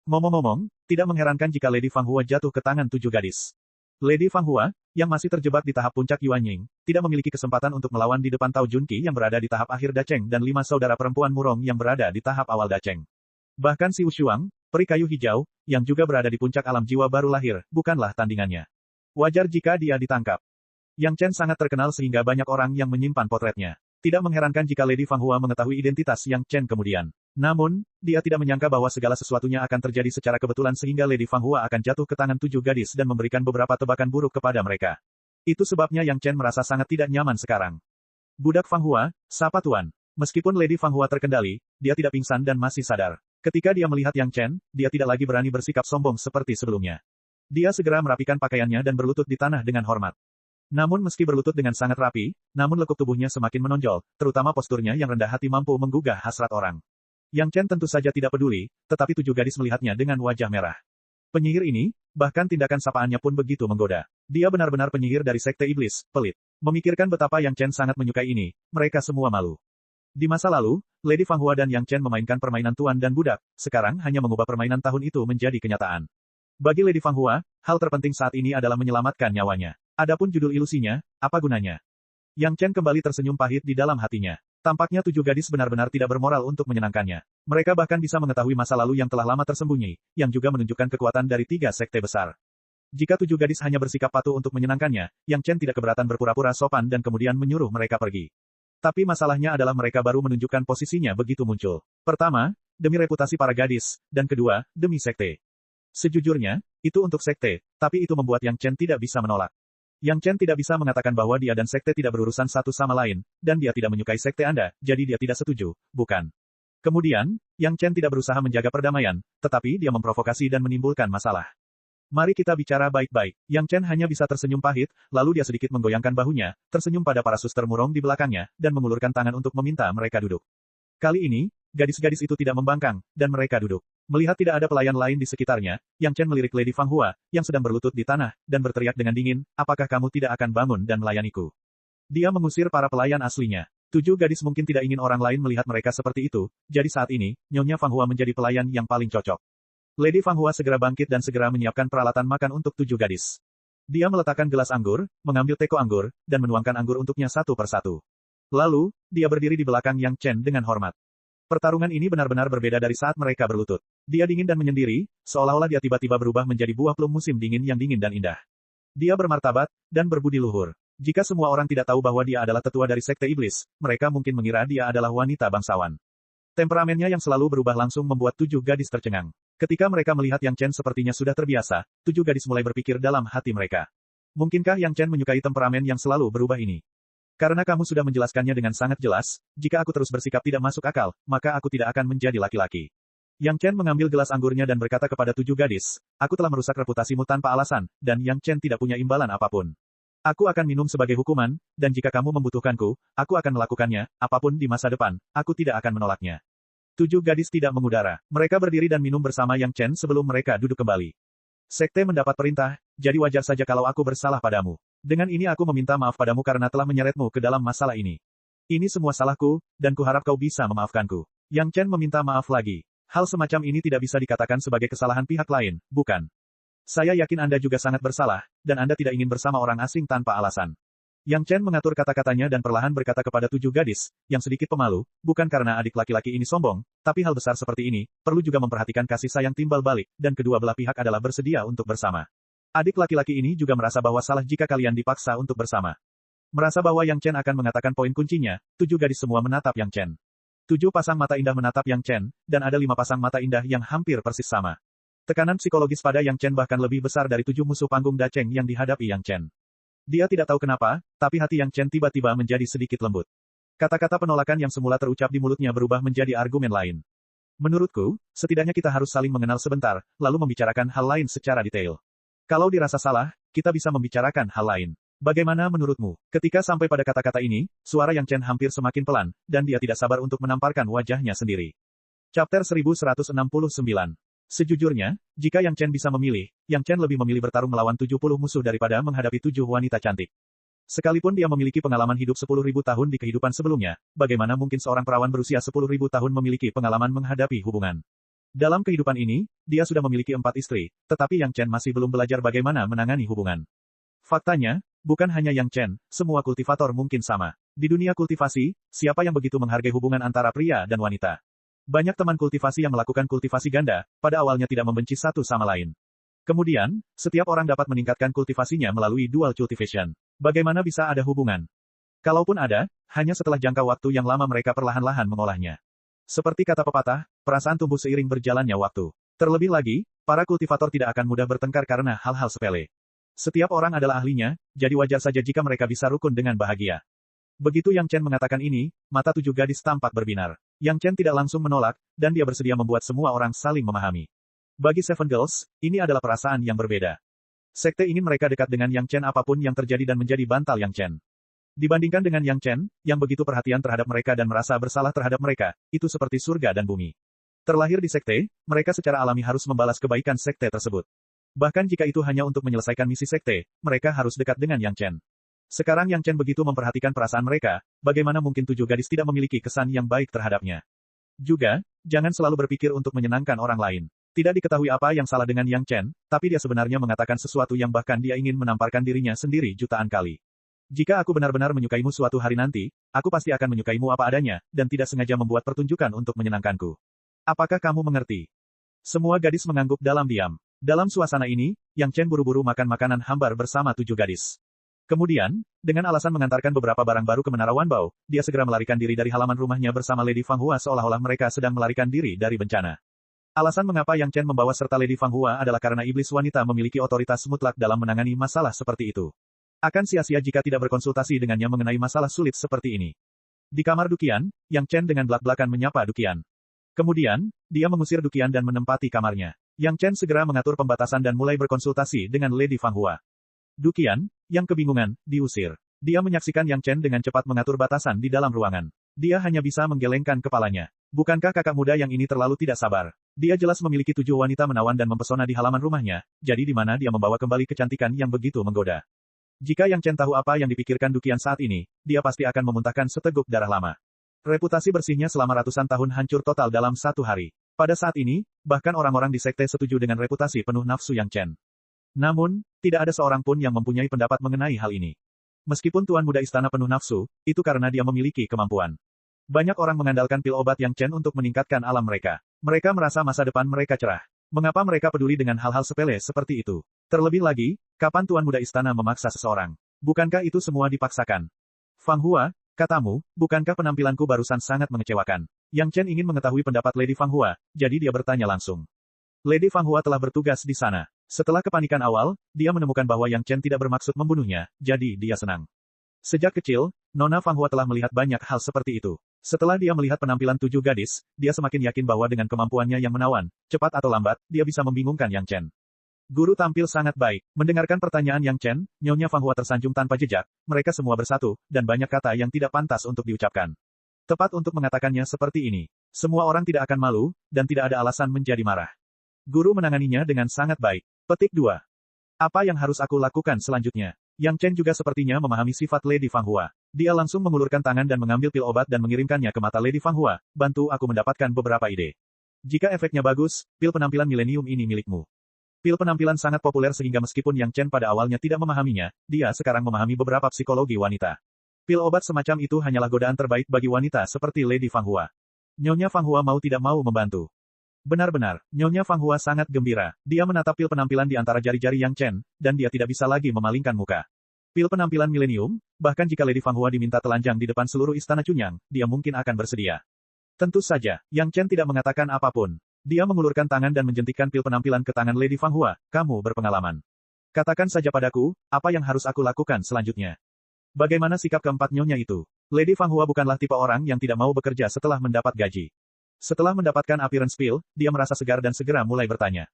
Ngomong-ngomong, tidak mengherankan jika Lady Fanghua jatuh ke tangan 7 gadis. Lady Fanghua, yang masih terjebak di tahap puncak Yuanying, tidak memiliki kesempatan untuk melawan di depan Tao Junqi yang berada di tahap akhir Dacheng dan 5 saudara perempuan Murong yang berada di tahap awal Dacheng. Bahkan Xiu Shuang, peri kayu hijau, yang juga berada di puncak alam jiwa baru lahir, bukanlah tandingannya. Wajar jika dia ditangkap. Yang Chen sangat terkenal sehingga banyak orang yang menyimpan potretnya. Tidak mengherankan jika Lady Fanghua mengetahui identitas Yang Chen kemudian. Namun, dia tidak menyangka bahwa segala sesuatunya akan terjadi secara kebetulan sehingga Lady Fanghua akan jatuh ke tangan 7 gadis dan memberikan beberapa tebakan buruk kepada mereka. Itu sebabnya Yang Chen merasa sangat tidak nyaman sekarang. Budak Fanghua, sapa tuan. Meskipun Lady Fanghua terkendali, dia tidak pingsan dan masih sadar. Ketika dia melihat Yang Chen, dia tidak lagi berani bersikap sombong seperti sebelumnya. Dia segera merapikan pakaiannya dan berlutut di tanah dengan hormat. Namun meski berlutut dengan sangat rapi, namun lekuk tubuhnya semakin menonjol, terutama posturnya yang rendah hati mampu menggugah hasrat orang. Yang Chen tentu saja tidak peduli, tetapi 7 gadis melihatnya dengan wajah merah. Penyihir ini, bahkan tindakan sapaannya pun begitu menggoda. Dia benar-benar penyihir dari sekte iblis, pelit. Memikirkan betapa Yang Chen sangat menyukai ini, mereka semua malu. Di masa lalu, Lady Fanghua dan Yang Chen memainkan permainan tuan dan budak, sekarang hanya mengubah permainan tahun itu menjadi kenyataan. Bagi Lady Fanghua, hal terpenting saat ini adalah menyelamatkan nyawanya. Adapun judul ilusinya, apa gunanya? Yang Chen kembali tersenyum pahit di dalam hatinya. Tampaknya 7 gadis benar-benar tidak bermoral untuk menyenangkannya. Mereka bahkan bisa mengetahui masa lalu yang telah lama tersembunyi, yang juga menunjukkan kekuatan dari 3 sekte besar. Jika 7 gadis hanya bersikap patuh untuk menyenangkannya, Yang Chen tidak keberatan berpura-pura sopan dan kemudian menyuruh mereka pergi. Tapi masalahnya adalah mereka baru menunjukkan posisinya begitu muncul. Pertama, demi reputasi para gadis, dan kedua, demi sekte. Sejujurnya, itu untuk sekte, tapi itu membuat Yang Chen tidak bisa menolak. Yang Chen tidak bisa mengatakan bahwa dia dan sekte tidak berurusan satu sama lain, dan dia tidak menyukai sekte Anda, jadi dia tidak setuju, bukan? Kemudian, Yang Chen tidak berusaha menjaga perdamaian, tetapi dia memprovokasi dan menimbulkan masalah. Mari kita bicara baik-baik. Yang Chen hanya bisa tersenyum pahit, lalu dia sedikit menggoyangkan bahunya, tersenyum pada para suster Murong di belakangnya, dan mengulurkan tangan untuk meminta mereka duduk. Kali ini, gadis-gadis itu tidak membangkang, dan mereka duduk. Melihat tidak ada pelayan lain di sekitarnya, Yang Chen melirik Lady Fanghua, yang sedang berlutut di tanah, dan berteriak dengan dingin, apakah kamu tidak akan bangun dan melayaniku? Dia mengusir para pelayan aslinya. 7 gadis mungkin tidak ingin orang lain melihat mereka seperti itu, jadi saat ini, Nyonya Fanghua menjadi pelayan yang paling cocok. Lady Fanghua segera bangkit dan segera menyiapkan peralatan makan untuk 7 gadis. Dia meletakkan gelas anggur, mengambil teko anggur, dan menuangkan anggur untuknya satu persatu. Lalu, dia berdiri di belakang Yang Chen dengan hormat. Pertarungan ini benar-benar berbeda dari saat mereka berlutut. Dia dingin dan menyendiri, seolah-olah dia tiba-tiba berubah menjadi buah plum musim dingin yang dingin dan indah. Dia bermartabat, dan berbudi luhur. Jika semua orang tidak tahu bahwa dia adalah tetua dari sekte iblis, mereka mungkin mengira dia adalah wanita bangsawan. Temperamennya yang selalu berubah langsung membuat 7 gadis tercengang. Ketika mereka melihat Yang Chen sepertinya sudah terbiasa, 7 gadis mulai berpikir dalam hati mereka. Mungkinkah Yang Chen menyukai temperamen yang selalu berubah ini? Karena kamu sudah menjelaskannya dengan sangat jelas, jika aku terus bersikap tidak masuk akal, maka aku tidak akan menjadi laki-laki. Yang Chen mengambil gelas anggurnya dan berkata kepada 7 gadis, aku telah merusak reputasimu tanpa alasan, dan Yang Chen tidak punya imbalan apapun. Aku akan minum sebagai hukuman, dan jika kamu membutuhkanku, aku akan melakukannya, apapun di masa depan, aku tidak akan menolaknya. 7 gadis tidak mengudara. Mereka berdiri dan minum bersama Yang Chen sebelum mereka duduk kembali. Sekte mendapat perintah, jadi wajar saja kalau aku bersalah padamu. Dengan ini aku meminta maaf padamu karena telah menyeretmu ke dalam masalah ini. Ini semua salahku, dan kuharap kau bisa memaafkanku. Yang Chen meminta maaf lagi. Hal semacam ini tidak bisa dikatakan sebagai kesalahan pihak lain, bukan? Saya yakin Anda juga sangat bersalah, dan Anda tidak ingin bersama orang asing tanpa alasan. Yang Chen mengatur kata-katanya dan perlahan berkata kepada 7 gadis, yang sedikit pemalu, bukan karena adik laki-laki ini sombong, tapi hal besar seperti ini, perlu juga memperhatikan kasih sayang timbal balik, dan kedua belah pihak adalah bersedia untuk bersama. Adik laki-laki ini juga merasa bahwa salah jika kalian dipaksa untuk bersama. Merasa bahwa Yang Chen akan mengatakan poin kuncinya, 7 gadis semua menatap Yang Chen. 7 pasang mata indah menatap Yang Chen, dan ada 5 pasang mata indah yang hampir persis sama. Tekanan psikologis pada Yang Chen bahkan lebih besar dari 7 musuh panggung Dacheng yang dihadapi Yang Chen. Dia tidak tahu kenapa, tapi hati Yang Chen tiba-tiba menjadi sedikit lembut. Kata-kata penolakan yang semula terucap di mulutnya berubah menjadi argumen lain. Menurutku, setidaknya kita harus saling mengenal sebentar, lalu membicarakan hal lain secara detail. Kalau dirasa salah, kita bisa membicarakan hal lain. Bagaimana menurutmu? Ketika sampai pada kata-kata ini, suara Yang Chen hampir semakin pelan, dan dia tidak sabar untuk menamparkan wajahnya sendiri. Chapter 1169. Sejujurnya, jika Yang Chen bisa memilih, Yang Chen lebih memilih bertarung melawan 70 musuh daripada menghadapi 7 wanita cantik. Sekalipun dia memiliki pengalaman hidup 10.000 tahun di kehidupan sebelumnya, bagaimana mungkin seorang perawan berusia 10.000 tahun memiliki pengalaman menghadapi hubungan? Dalam kehidupan ini, dia sudah memiliki 4 istri, tetapi Yang Chen masih belum belajar bagaimana menangani hubungan. Faktanya, bukan hanya Yang Chen, semua kultivator mungkin sama. Di dunia kultivasi, siapa yang begitu menghargai hubungan antara pria dan wanita? Banyak teman kultivasi yang melakukan kultivasi ganda, pada awalnya tidak membenci satu sama lain. Kemudian, setiap orang dapat meningkatkan kultivasinya melalui dual cultivation. Bagaimana bisa ada hubungan? Kalaupun ada, hanya setelah jangka waktu yang lama mereka perlahan-lahan mengolahnya. Seperti kata pepatah, perasaan tumbuh seiring berjalannya waktu. Terlebih lagi, para kultivator tidak akan mudah bertengkar karena hal-hal sepele. Setiap orang adalah ahlinya, jadi wajar saja jika mereka bisa rukun dengan bahagia. Begitu Yang Chen mengatakan ini, mata 7 gadis tampak berbinar. Yang Chen tidak langsung menolak, dan dia bersedia membuat semua orang saling memahami. Bagi Seven Girls, ini adalah perasaan yang berbeda. Sekte ingin mereka dekat dengan Yang Chen apapun yang terjadi dan menjadi bantal Yang Chen. Dibandingkan dengan Yang Chen, yang begitu perhatian terhadap mereka dan merasa bersalah terhadap mereka, itu seperti surga dan bumi. Terlahir di sekte, mereka secara alami harus membalas kebaikan sekte tersebut. Bahkan jika itu hanya untuk menyelesaikan misi sekte, mereka harus dekat dengan Yang Chen. Sekarang Yang Chen begitu memperhatikan perasaan mereka, bagaimana mungkin 7 gadis tidak memiliki kesan yang baik terhadapnya. Juga, jangan selalu berpikir untuk menyenangkan orang lain. Tidak diketahui apa yang salah dengan Yang Chen, tapi dia sebenarnya mengatakan sesuatu yang bahkan dia ingin menamparkan dirinya sendiri jutaan kali. Jika aku benar-benar menyukaimu suatu hari nanti, aku pasti akan menyukaimu apa adanya, dan tidak sengaja membuat pertunjukan untuk menyenangkanku. Apakah kamu mengerti? Semua gadis mengangguk dalam diam. Dalam suasana ini, Yang Chen buru-buru makan makanan hambar bersama 7 gadis. Kemudian, dengan alasan mengantarkan beberapa barang baru ke Menara Wanbao, dia segera melarikan diri dari halaman rumahnya bersama Lady Fang Hua seolah-olah mereka sedang melarikan diri dari bencana. Alasan mengapa Yang Chen membawa serta Lady Fang Hua adalah karena iblis wanita memiliki otoritas mutlak dalam menangani masalah seperti itu. Akan sia-sia jika tidak berkonsultasi dengannya mengenai masalah sulit seperti ini. Di kamar Duqian, Yang Chen dengan belak-belakan menyapa Duqian. Kemudian, dia mengusir Duqian dan menempati kamarnya. Yang Chen segera mengatur pembatasan dan mulai berkonsultasi dengan Lady Fang Hua. Duqian, yang kebingungan, diusir. Dia menyaksikan Yang Chen dengan cepat mengatur batasan di dalam ruangan. Dia hanya bisa menggelengkan kepalanya. Bukankah kakak muda yang ini terlalu tidak sabar? Dia jelas memiliki 7 wanita menawan dan mempesona di halaman rumahnya, jadi di mana dia membawa kembali kecantikan yang begitu menggoda. Jika Yang Chen tahu apa yang dipikirkan Duqian saat ini, dia pasti akan memuntahkan seteguk darah lama. Reputasi bersihnya selama ratusan tahun hancur total dalam satu hari. Pada saat ini, bahkan orang-orang di sekte setuju dengan reputasi penuh nafsu Yang Chen. Namun, tidak ada seorang pun yang mempunyai pendapat mengenai hal ini. Meskipun Tuan Muda Istana penuh nafsu, itu karena dia memiliki kemampuan. Banyak orang mengandalkan pil obat Yang Chen untuk meningkatkan alam mereka. Mereka merasa masa depan mereka cerah. Mengapa mereka peduli dengan hal-hal sepele seperti itu? Terlebih lagi, kapan Tuan Muda Istana memaksa seseorang? Bukankah itu semua dipaksakan? Fang Hua, katamu, bukankah penampilanku barusan sangat mengecewakan? Yang Chen ingin mengetahui pendapat Lady Fang Hua, jadi dia bertanya langsung. Lady Fang Hua telah bertugas di sana. Setelah kepanikan awal, dia menemukan bahwa Yang Chen tidak bermaksud membunuhnya, jadi dia senang. Sejak kecil, Nona Fang Hua telah melihat banyak hal seperti itu. Setelah dia melihat penampilan 7 gadis, dia semakin yakin bahwa dengan kemampuannya yang menawan, cepat atau lambat, dia bisa membingungkan Yang Chen. Guru tampil sangat baik. Mendengarkan pertanyaan Yang Chen, Nyonya Fang Hua tersanjung tanpa jejak, mereka semua bersatu, dan banyak kata yang tidak pantas untuk diucapkan. Tepat untuk mengatakannya seperti ini. Semua orang tidak akan malu, dan tidak ada alasan menjadi marah. Guru menanganinya dengan sangat baik. Petik 2. Apa yang harus aku lakukan selanjutnya? Yang Chen juga sepertinya memahami sifat Lady Fang Hua. Dia langsung mengulurkan tangan dan mengambil pil obat dan mengirimkannya ke mata Lady Fang Hua. Bantu aku mendapatkan beberapa ide. Jika efeknya bagus, pil penampilan milenium ini milikmu. Pil penampilan sangat populer sehingga meskipun Yang Chen pada awalnya tidak memahaminya, dia sekarang memahami beberapa psikologi wanita. Pil obat semacam itu hanyalah godaan terbaik bagi wanita seperti Lady Fang Hua. Nyonya Fang Hua mau tidak mau membantu. Benar-benar, Nyonya Fang Hua sangat gembira. Dia menatap pil penampilan di antara jari-jari Yang Chen, dan dia tidak bisa lagi memalingkan muka. Pil penampilan milenium, bahkan jika Lady Fang Hua diminta telanjang di depan seluruh istana Cunyang, dia mungkin akan bersedia. Tentu saja, Yang Chen tidak mengatakan apapun. Dia mengulurkan tangan dan menjentikkan pil penampilan ke tangan Lady Fang Hua. Kamu berpengalaman. Katakan saja padaku, apa yang harus aku lakukan selanjutnya? Bagaimana sikap keempat nyonya itu? Lady Fang Hua bukanlah tipe orang yang tidak mau bekerja setelah mendapat gaji. Setelah mendapatkan appearance pill, dia merasa segar dan segera mulai bertanya.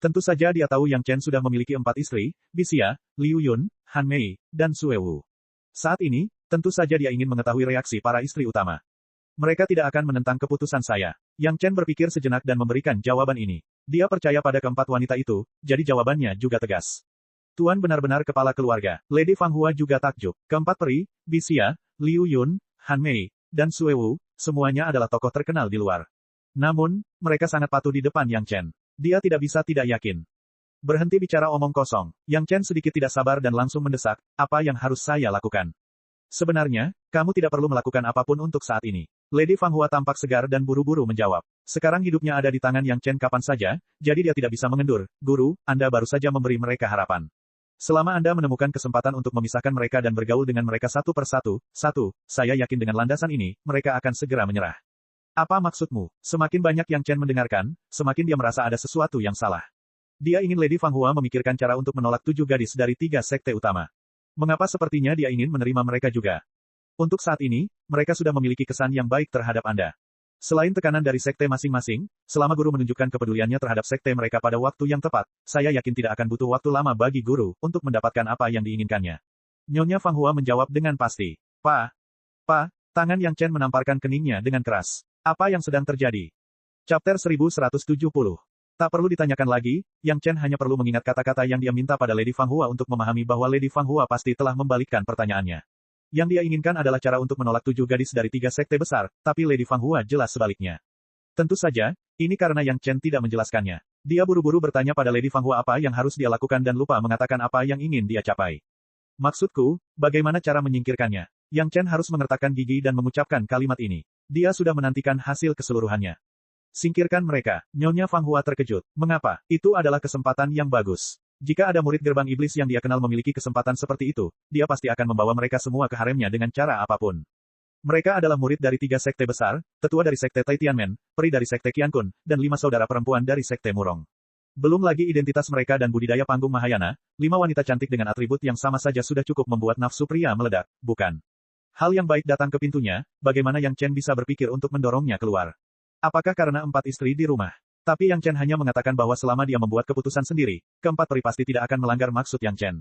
Tentu saja dia tahu Yang Chen sudah memiliki 4 istri, Bixia, Liu Yun, Han Mei, dan Sue Wu. Saat ini, tentu saja dia ingin mengetahui reaksi para istri utama. Mereka tidak akan menentang keputusan saya. Yang Chen berpikir sejenak dan memberikan jawaban ini. Dia percaya pada keempat wanita itu, jadi jawabannya juga tegas. Tuan benar-benar kepala keluarga. Lady Fang Hua juga takjub. Keempat peri, Bixia, Liu Yun, Han Mei, dan Sue Wu, semuanya adalah tokoh terkenal di luar. Namun, mereka sangat patuh di depan Yang Chen. Dia tidak bisa tidak yakin. Berhenti bicara omong kosong. Yang Chen sedikit tidak sabar dan langsung mendesak, apa yang harus saya lakukan? Sebenarnya, kamu tidak perlu melakukan apapun untuk saat ini. Lady Fang Hua tampak segar dan buru-buru menjawab. Sekarang hidupnya ada di tangan Yang Chen kapan saja, jadi dia tidak bisa mengendur. Guru, Anda baru saja memberi mereka harapan. Selama Anda menemukan kesempatan untuk memisahkan mereka dan bergaul dengan mereka satu persatu, saya yakin dengan landasan ini, mereka akan segera menyerah. Apa maksudmu? Semakin banyak Yang Chen mendengarkan, semakin dia merasa ada sesuatu yang salah. Dia ingin Lady Fang Hua memikirkan cara untuk menolak 7 gadis dari 3 sekte utama. Mengapa sepertinya dia ingin menerima mereka juga? Untuk saat ini, mereka sudah memiliki kesan yang baik terhadap Anda. Selain tekanan dari sekte masing-masing, selama guru menunjukkan kepeduliannya terhadap sekte mereka pada waktu yang tepat, saya yakin tidak akan butuh waktu lama bagi guru untuk mendapatkan apa yang diinginkannya. Nyonya Fang Hua menjawab dengan pasti. Tangan Yang Chen menamparkan keningnya dengan keras. Apa yang sedang terjadi? Chapter 1170. Tak perlu ditanyakan lagi, Yang Chen hanya perlu mengingat kata-kata yang dia minta pada Lady Fang Hua untuk memahami bahwa Lady Fang Hua pasti telah membalikkan pertanyaannya. Yang dia inginkan adalah cara untuk menolak 7 gadis dari 3 sekte besar, tapi Lady Fang Hua jelas sebaliknya. Tentu saja, ini karena Yang Chen tidak menjelaskannya. Dia buru-buru bertanya pada Lady Fang Hua apa yang harus dia lakukan dan lupa mengatakan apa yang ingin dia capai. Maksudku, bagaimana cara menyingkirkannya? Yang Chen harus mengertakkan gigi dan mengucapkan kalimat ini. Dia sudah menantikan hasil keseluruhannya. Singkirkan mereka. Nyonya Fang Hua terkejut. Mengapa? Itu adalah kesempatan yang bagus. Jika ada murid gerbang iblis yang dia kenal memiliki kesempatan seperti itu, dia pasti akan membawa mereka semua ke haremnya dengan cara apapun. Mereka adalah murid dari 3 sekte besar, tetua dari sekte Tai Tianmen, peri dari sekte Qiankun, dan 5 saudara perempuan dari sekte Murong. Belum lagi identitas mereka dan budidaya panggung Mahayana, 5 wanita cantik dengan atribut yang sama saja sudah cukup membuat nafsu pria meledak, bukan? Hal yang baik datang ke pintunya, bagaimana Yang Chen bisa berpikir untuk mendorongnya keluar? Apakah karena 4 istri di rumah? Tapi Yang Chen hanya mengatakan bahwa selama dia membuat keputusan sendiri, keempat peri pasti tidak akan melanggar maksud Yang Chen.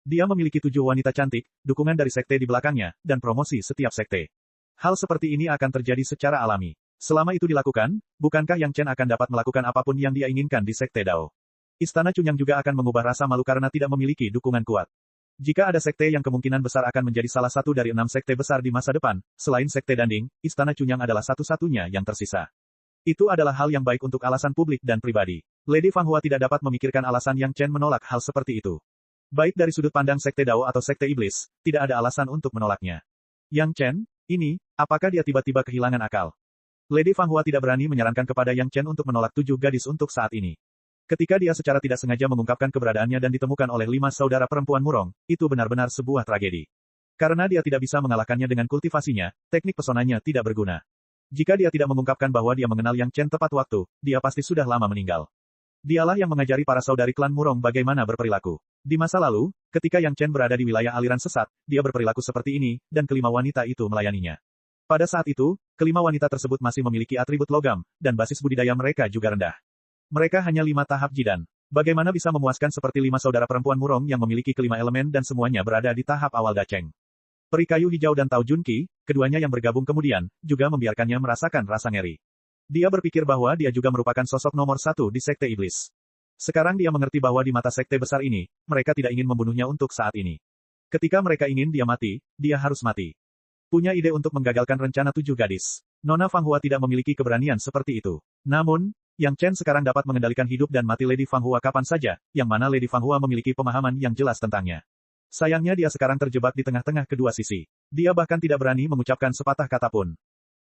Dia memiliki 7 wanita cantik, dukungan dari sekte di belakangnya, dan promosi setiap sekte. Hal seperti ini akan terjadi secara alami. Selama itu dilakukan, bukankah Yang Chen akan dapat melakukan apapun yang dia inginkan di sekte Dao? Istana Cunyang juga akan mengubah rasa malu karena tidak memiliki dukungan kuat. Jika ada sekte yang kemungkinan besar akan menjadi salah satu dari 6 sekte besar di masa depan, selain sekte Danding, Istana Cunyang adalah satu-satunya yang tersisa. Itu adalah hal yang baik untuk alasan publik dan pribadi. Lady Fang Hua tidak dapat memikirkan alasan Yang Chen menolak hal seperti itu. Baik dari sudut pandang sekte Dao atau sekte iblis, tidak ada alasan untuk menolaknya. Yang Chen, apakah dia tiba-tiba kehilangan akal? Lady Fang Hua tidak berani menyarankan kepada Yang Chen untuk menolak 7 gadis untuk saat ini. Ketika dia secara tidak sengaja mengungkapkan keberadaannya dan ditemukan oleh 5 saudara perempuan Murong, itu benar-benar sebuah tragedi. Karena dia tidak bisa mengalahkannya dengan kultivasinya, teknik pesonanya tidak berguna. Jika dia tidak mengungkapkan bahwa dia mengenal Yang Chen tepat waktu, dia pasti sudah lama meninggal. Dialah yang mengajari para saudari klan Murong bagaimana berperilaku. Di masa lalu, ketika Yang Chen berada di wilayah aliran sesat, dia berperilaku seperti ini, dan kelima wanita itu melayaninya. Pada saat itu, kelima wanita tersebut masih memiliki atribut logam, dan basis budidaya mereka juga rendah. Mereka hanya 5 tahap jidan. Bagaimana bisa memuaskan seperti 5 saudara perempuan Murong yang memiliki kelima elemen dan semuanya berada di tahap awal Dacheng. Peri kayu hijau dan Tao Junqi, keduanya yang bergabung kemudian, juga membiarkannya merasakan rasa ngeri. Dia berpikir bahwa dia juga merupakan sosok nomor 1 di sekte iblis. Sekarang dia mengerti bahwa di mata sekte besar ini, mereka tidak ingin membunuhnya untuk saat ini. Ketika mereka ingin dia mati, dia harus mati. Punya ide untuk menggagalkan rencana 7 gadis. Nona Fang Hua tidak memiliki keberanian seperti itu. Namun, Yang Chen sekarang dapat mengendalikan hidup dan mati Lady Fang Hua kapan saja, yang mana Lady Fang Hua memiliki pemahaman yang jelas tentangnya. Sayangnya dia sekarang terjebak di tengah-tengah kedua sisi. Dia bahkan tidak berani mengucapkan sepatah kata pun.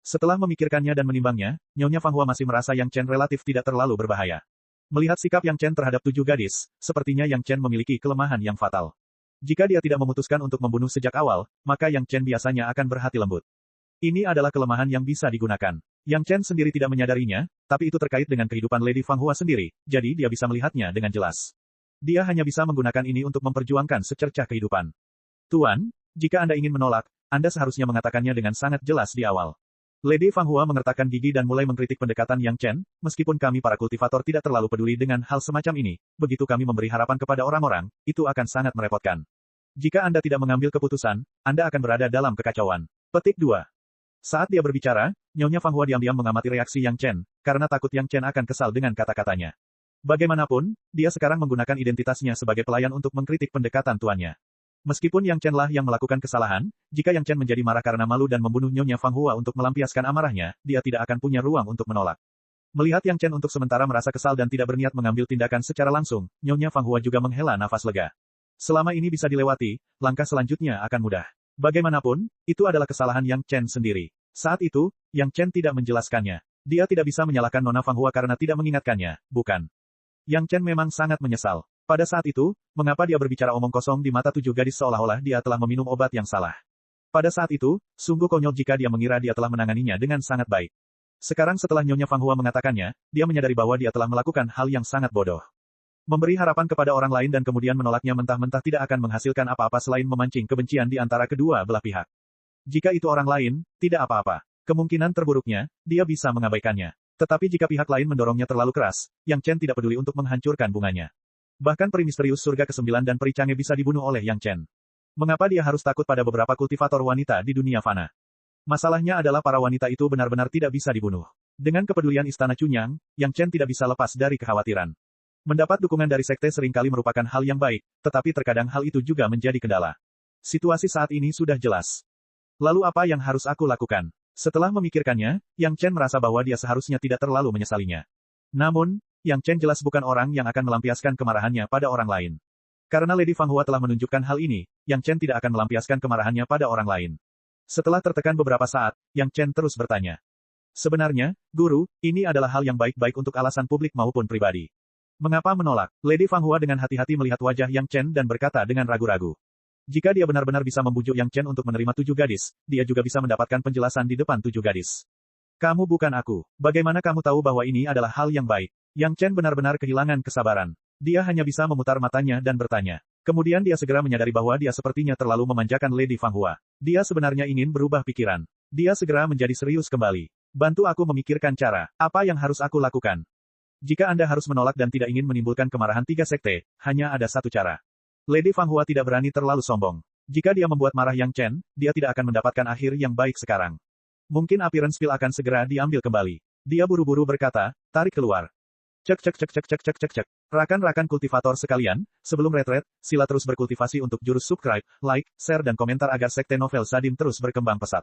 Setelah memikirkannya dan menimbangnya, Nyonya Fang Hua masih merasa Yang Chen relatif tidak terlalu berbahaya. Melihat sikap Yang Chen terhadap 7 gadis, sepertinya Yang Chen memiliki kelemahan yang fatal. Jika dia tidak memutuskan untuk membunuh sejak awal, maka Yang Chen biasanya akan berhati lembut. Ini adalah kelemahan yang bisa digunakan. Yang Chen sendiri tidak menyadarinya, tapi itu terkait dengan kehidupan Lady Fang Hua sendiri, jadi dia bisa melihatnya dengan jelas. Dia hanya bisa menggunakan ini untuk memperjuangkan secercah kehidupan. Tuan, jika Anda ingin menolak, Anda seharusnya mengatakannya dengan sangat jelas di awal. Lady Fang Hua mengertakkan gigi dan mulai mengkritik pendekatan Yang Chen, meskipun kami para kultivator tidak terlalu peduli dengan hal semacam ini, begitu kami memberi harapan kepada orang-orang, itu akan sangat merepotkan. Jika Anda tidak mengambil keputusan, Anda akan berada dalam kekacauan. Petik 2. Saat dia berbicara, Nyonya Fang Hua diam-diam mengamati reaksi Yang Chen, karena takut Yang Chen akan kesal dengan kata-katanya. Bagaimanapun, dia sekarang menggunakan identitasnya sebagai pelayan untuk mengkritik pendekatan tuannya. Meskipun Yang Chen lah yang melakukan kesalahan, jika Yang Chen menjadi marah karena malu dan membunuh Nyonya Fang Hua untuk melampiaskan amarahnya, dia tidak akan punya ruang untuk menolak. Melihat Yang Chen untuk sementara merasa kesal dan tidak berniat mengambil tindakan secara langsung, Nyonya Fang Hua juga menghela nafas lega. Selama ini bisa dilewati, langkah selanjutnya akan mudah. Bagaimanapun, itu adalah kesalahan Yang Chen sendiri. Saat itu, Yang Chen tidak menjelaskannya. Dia tidak bisa menyalahkan Nona Fang Hua karena tidak mengingatkannya, bukan. Yang Chen memang sangat menyesal. Pada saat itu, mengapa dia berbicara omong kosong di mata 7 gadis seolah-olah dia telah meminum obat yang salah. Pada saat itu, sungguh konyol jika dia mengira dia telah menanganinya dengan sangat baik. Sekarang setelah Nyonya Fang Hua mengatakannya, dia menyadari bahwa dia telah melakukan hal yang sangat bodoh. Memberi harapan kepada orang lain dan kemudian menolaknya mentah-mentah tidak akan menghasilkan apa-apa selain memancing kebencian di antara kedua belah pihak. Jika itu orang lain, tidak apa-apa. Kemungkinan terburuknya, dia bisa mengabaikannya. Tetapi jika pihak lain mendorongnya terlalu keras, Yang Chen tidak peduli untuk menghancurkan bunganya. Bahkan peri misterius surga ke-9 dan peri canggih bisa dibunuh oleh Yang Chen. Mengapa dia harus takut pada beberapa kultivator wanita di dunia fana? Masalahnya adalah para wanita itu benar-benar tidak bisa dibunuh. Dengan kepedulian Istana Chunyang, Yang Chen tidak bisa lepas dari kekhawatiran. Mendapat dukungan dari sekte seringkali merupakan hal yang baik, tetapi terkadang hal itu juga menjadi kendala. Situasi saat ini sudah jelas. Lalu apa yang harus aku lakukan? Setelah memikirkannya, Yang Chen merasa bahwa dia seharusnya tidak terlalu menyesalinya. Namun, Yang Chen jelas bukan orang yang akan melampiaskan kemarahannya pada orang lain. Karena Lady Fang Hua telah menunjukkan hal ini, Yang Chen tidak akan melampiaskan kemarahannya pada orang lain. Setelah tertekan beberapa saat, Yang Chen terus bertanya. Sebenarnya, Guru, ini adalah hal yang baik-baik untuk alasan publik maupun pribadi. Mengapa menolak? Lady Fang Hua dengan hati-hati melihat wajah Yang Chen dan berkata dengan ragu-ragu. Jika dia benar-benar bisa membujuk Yang Chen untuk menerima 7 gadis, dia juga bisa mendapatkan penjelasan di depan 7 gadis. Kamu bukan aku. Bagaimana kamu tahu bahwa ini adalah hal yang baik? Yang Chen benar-benar kehilangan kesabaran. Dia hanya bisa memutar matanya dan bertanya. Kemudian dia segera menyadari bahwa dia sepertinya terlalu memanjakan Lady Fang Hua. Dia sebenarnya ingin berubah pikiran. Dia segera menjadi serius kembali. Bantu aku memikirkan cara. Apa yang harus aku lakukan? Jika Anda harus menolak dan tidak ingin menimbulkan kemarahan 3 sekte, hanya ada satu cara. Lady Fang Hua tidak berani terlalu sombong. Jika dia membuat marah Yang Chen, dia tidak akan mendapatkan akhir yang baik sekarang. Mungkin appearance pill akan segera diambil kembali. Dia buru-buru berkata, tarik keluar. Cek cek cek cek cek cek cek cek. Rakan-rakan kultivator sekalian, sebelum retret, sila terus berkultivasi untuk jurus subscribe, like, share dan komentar agar sekte novel Sadim terus berkembang pesat.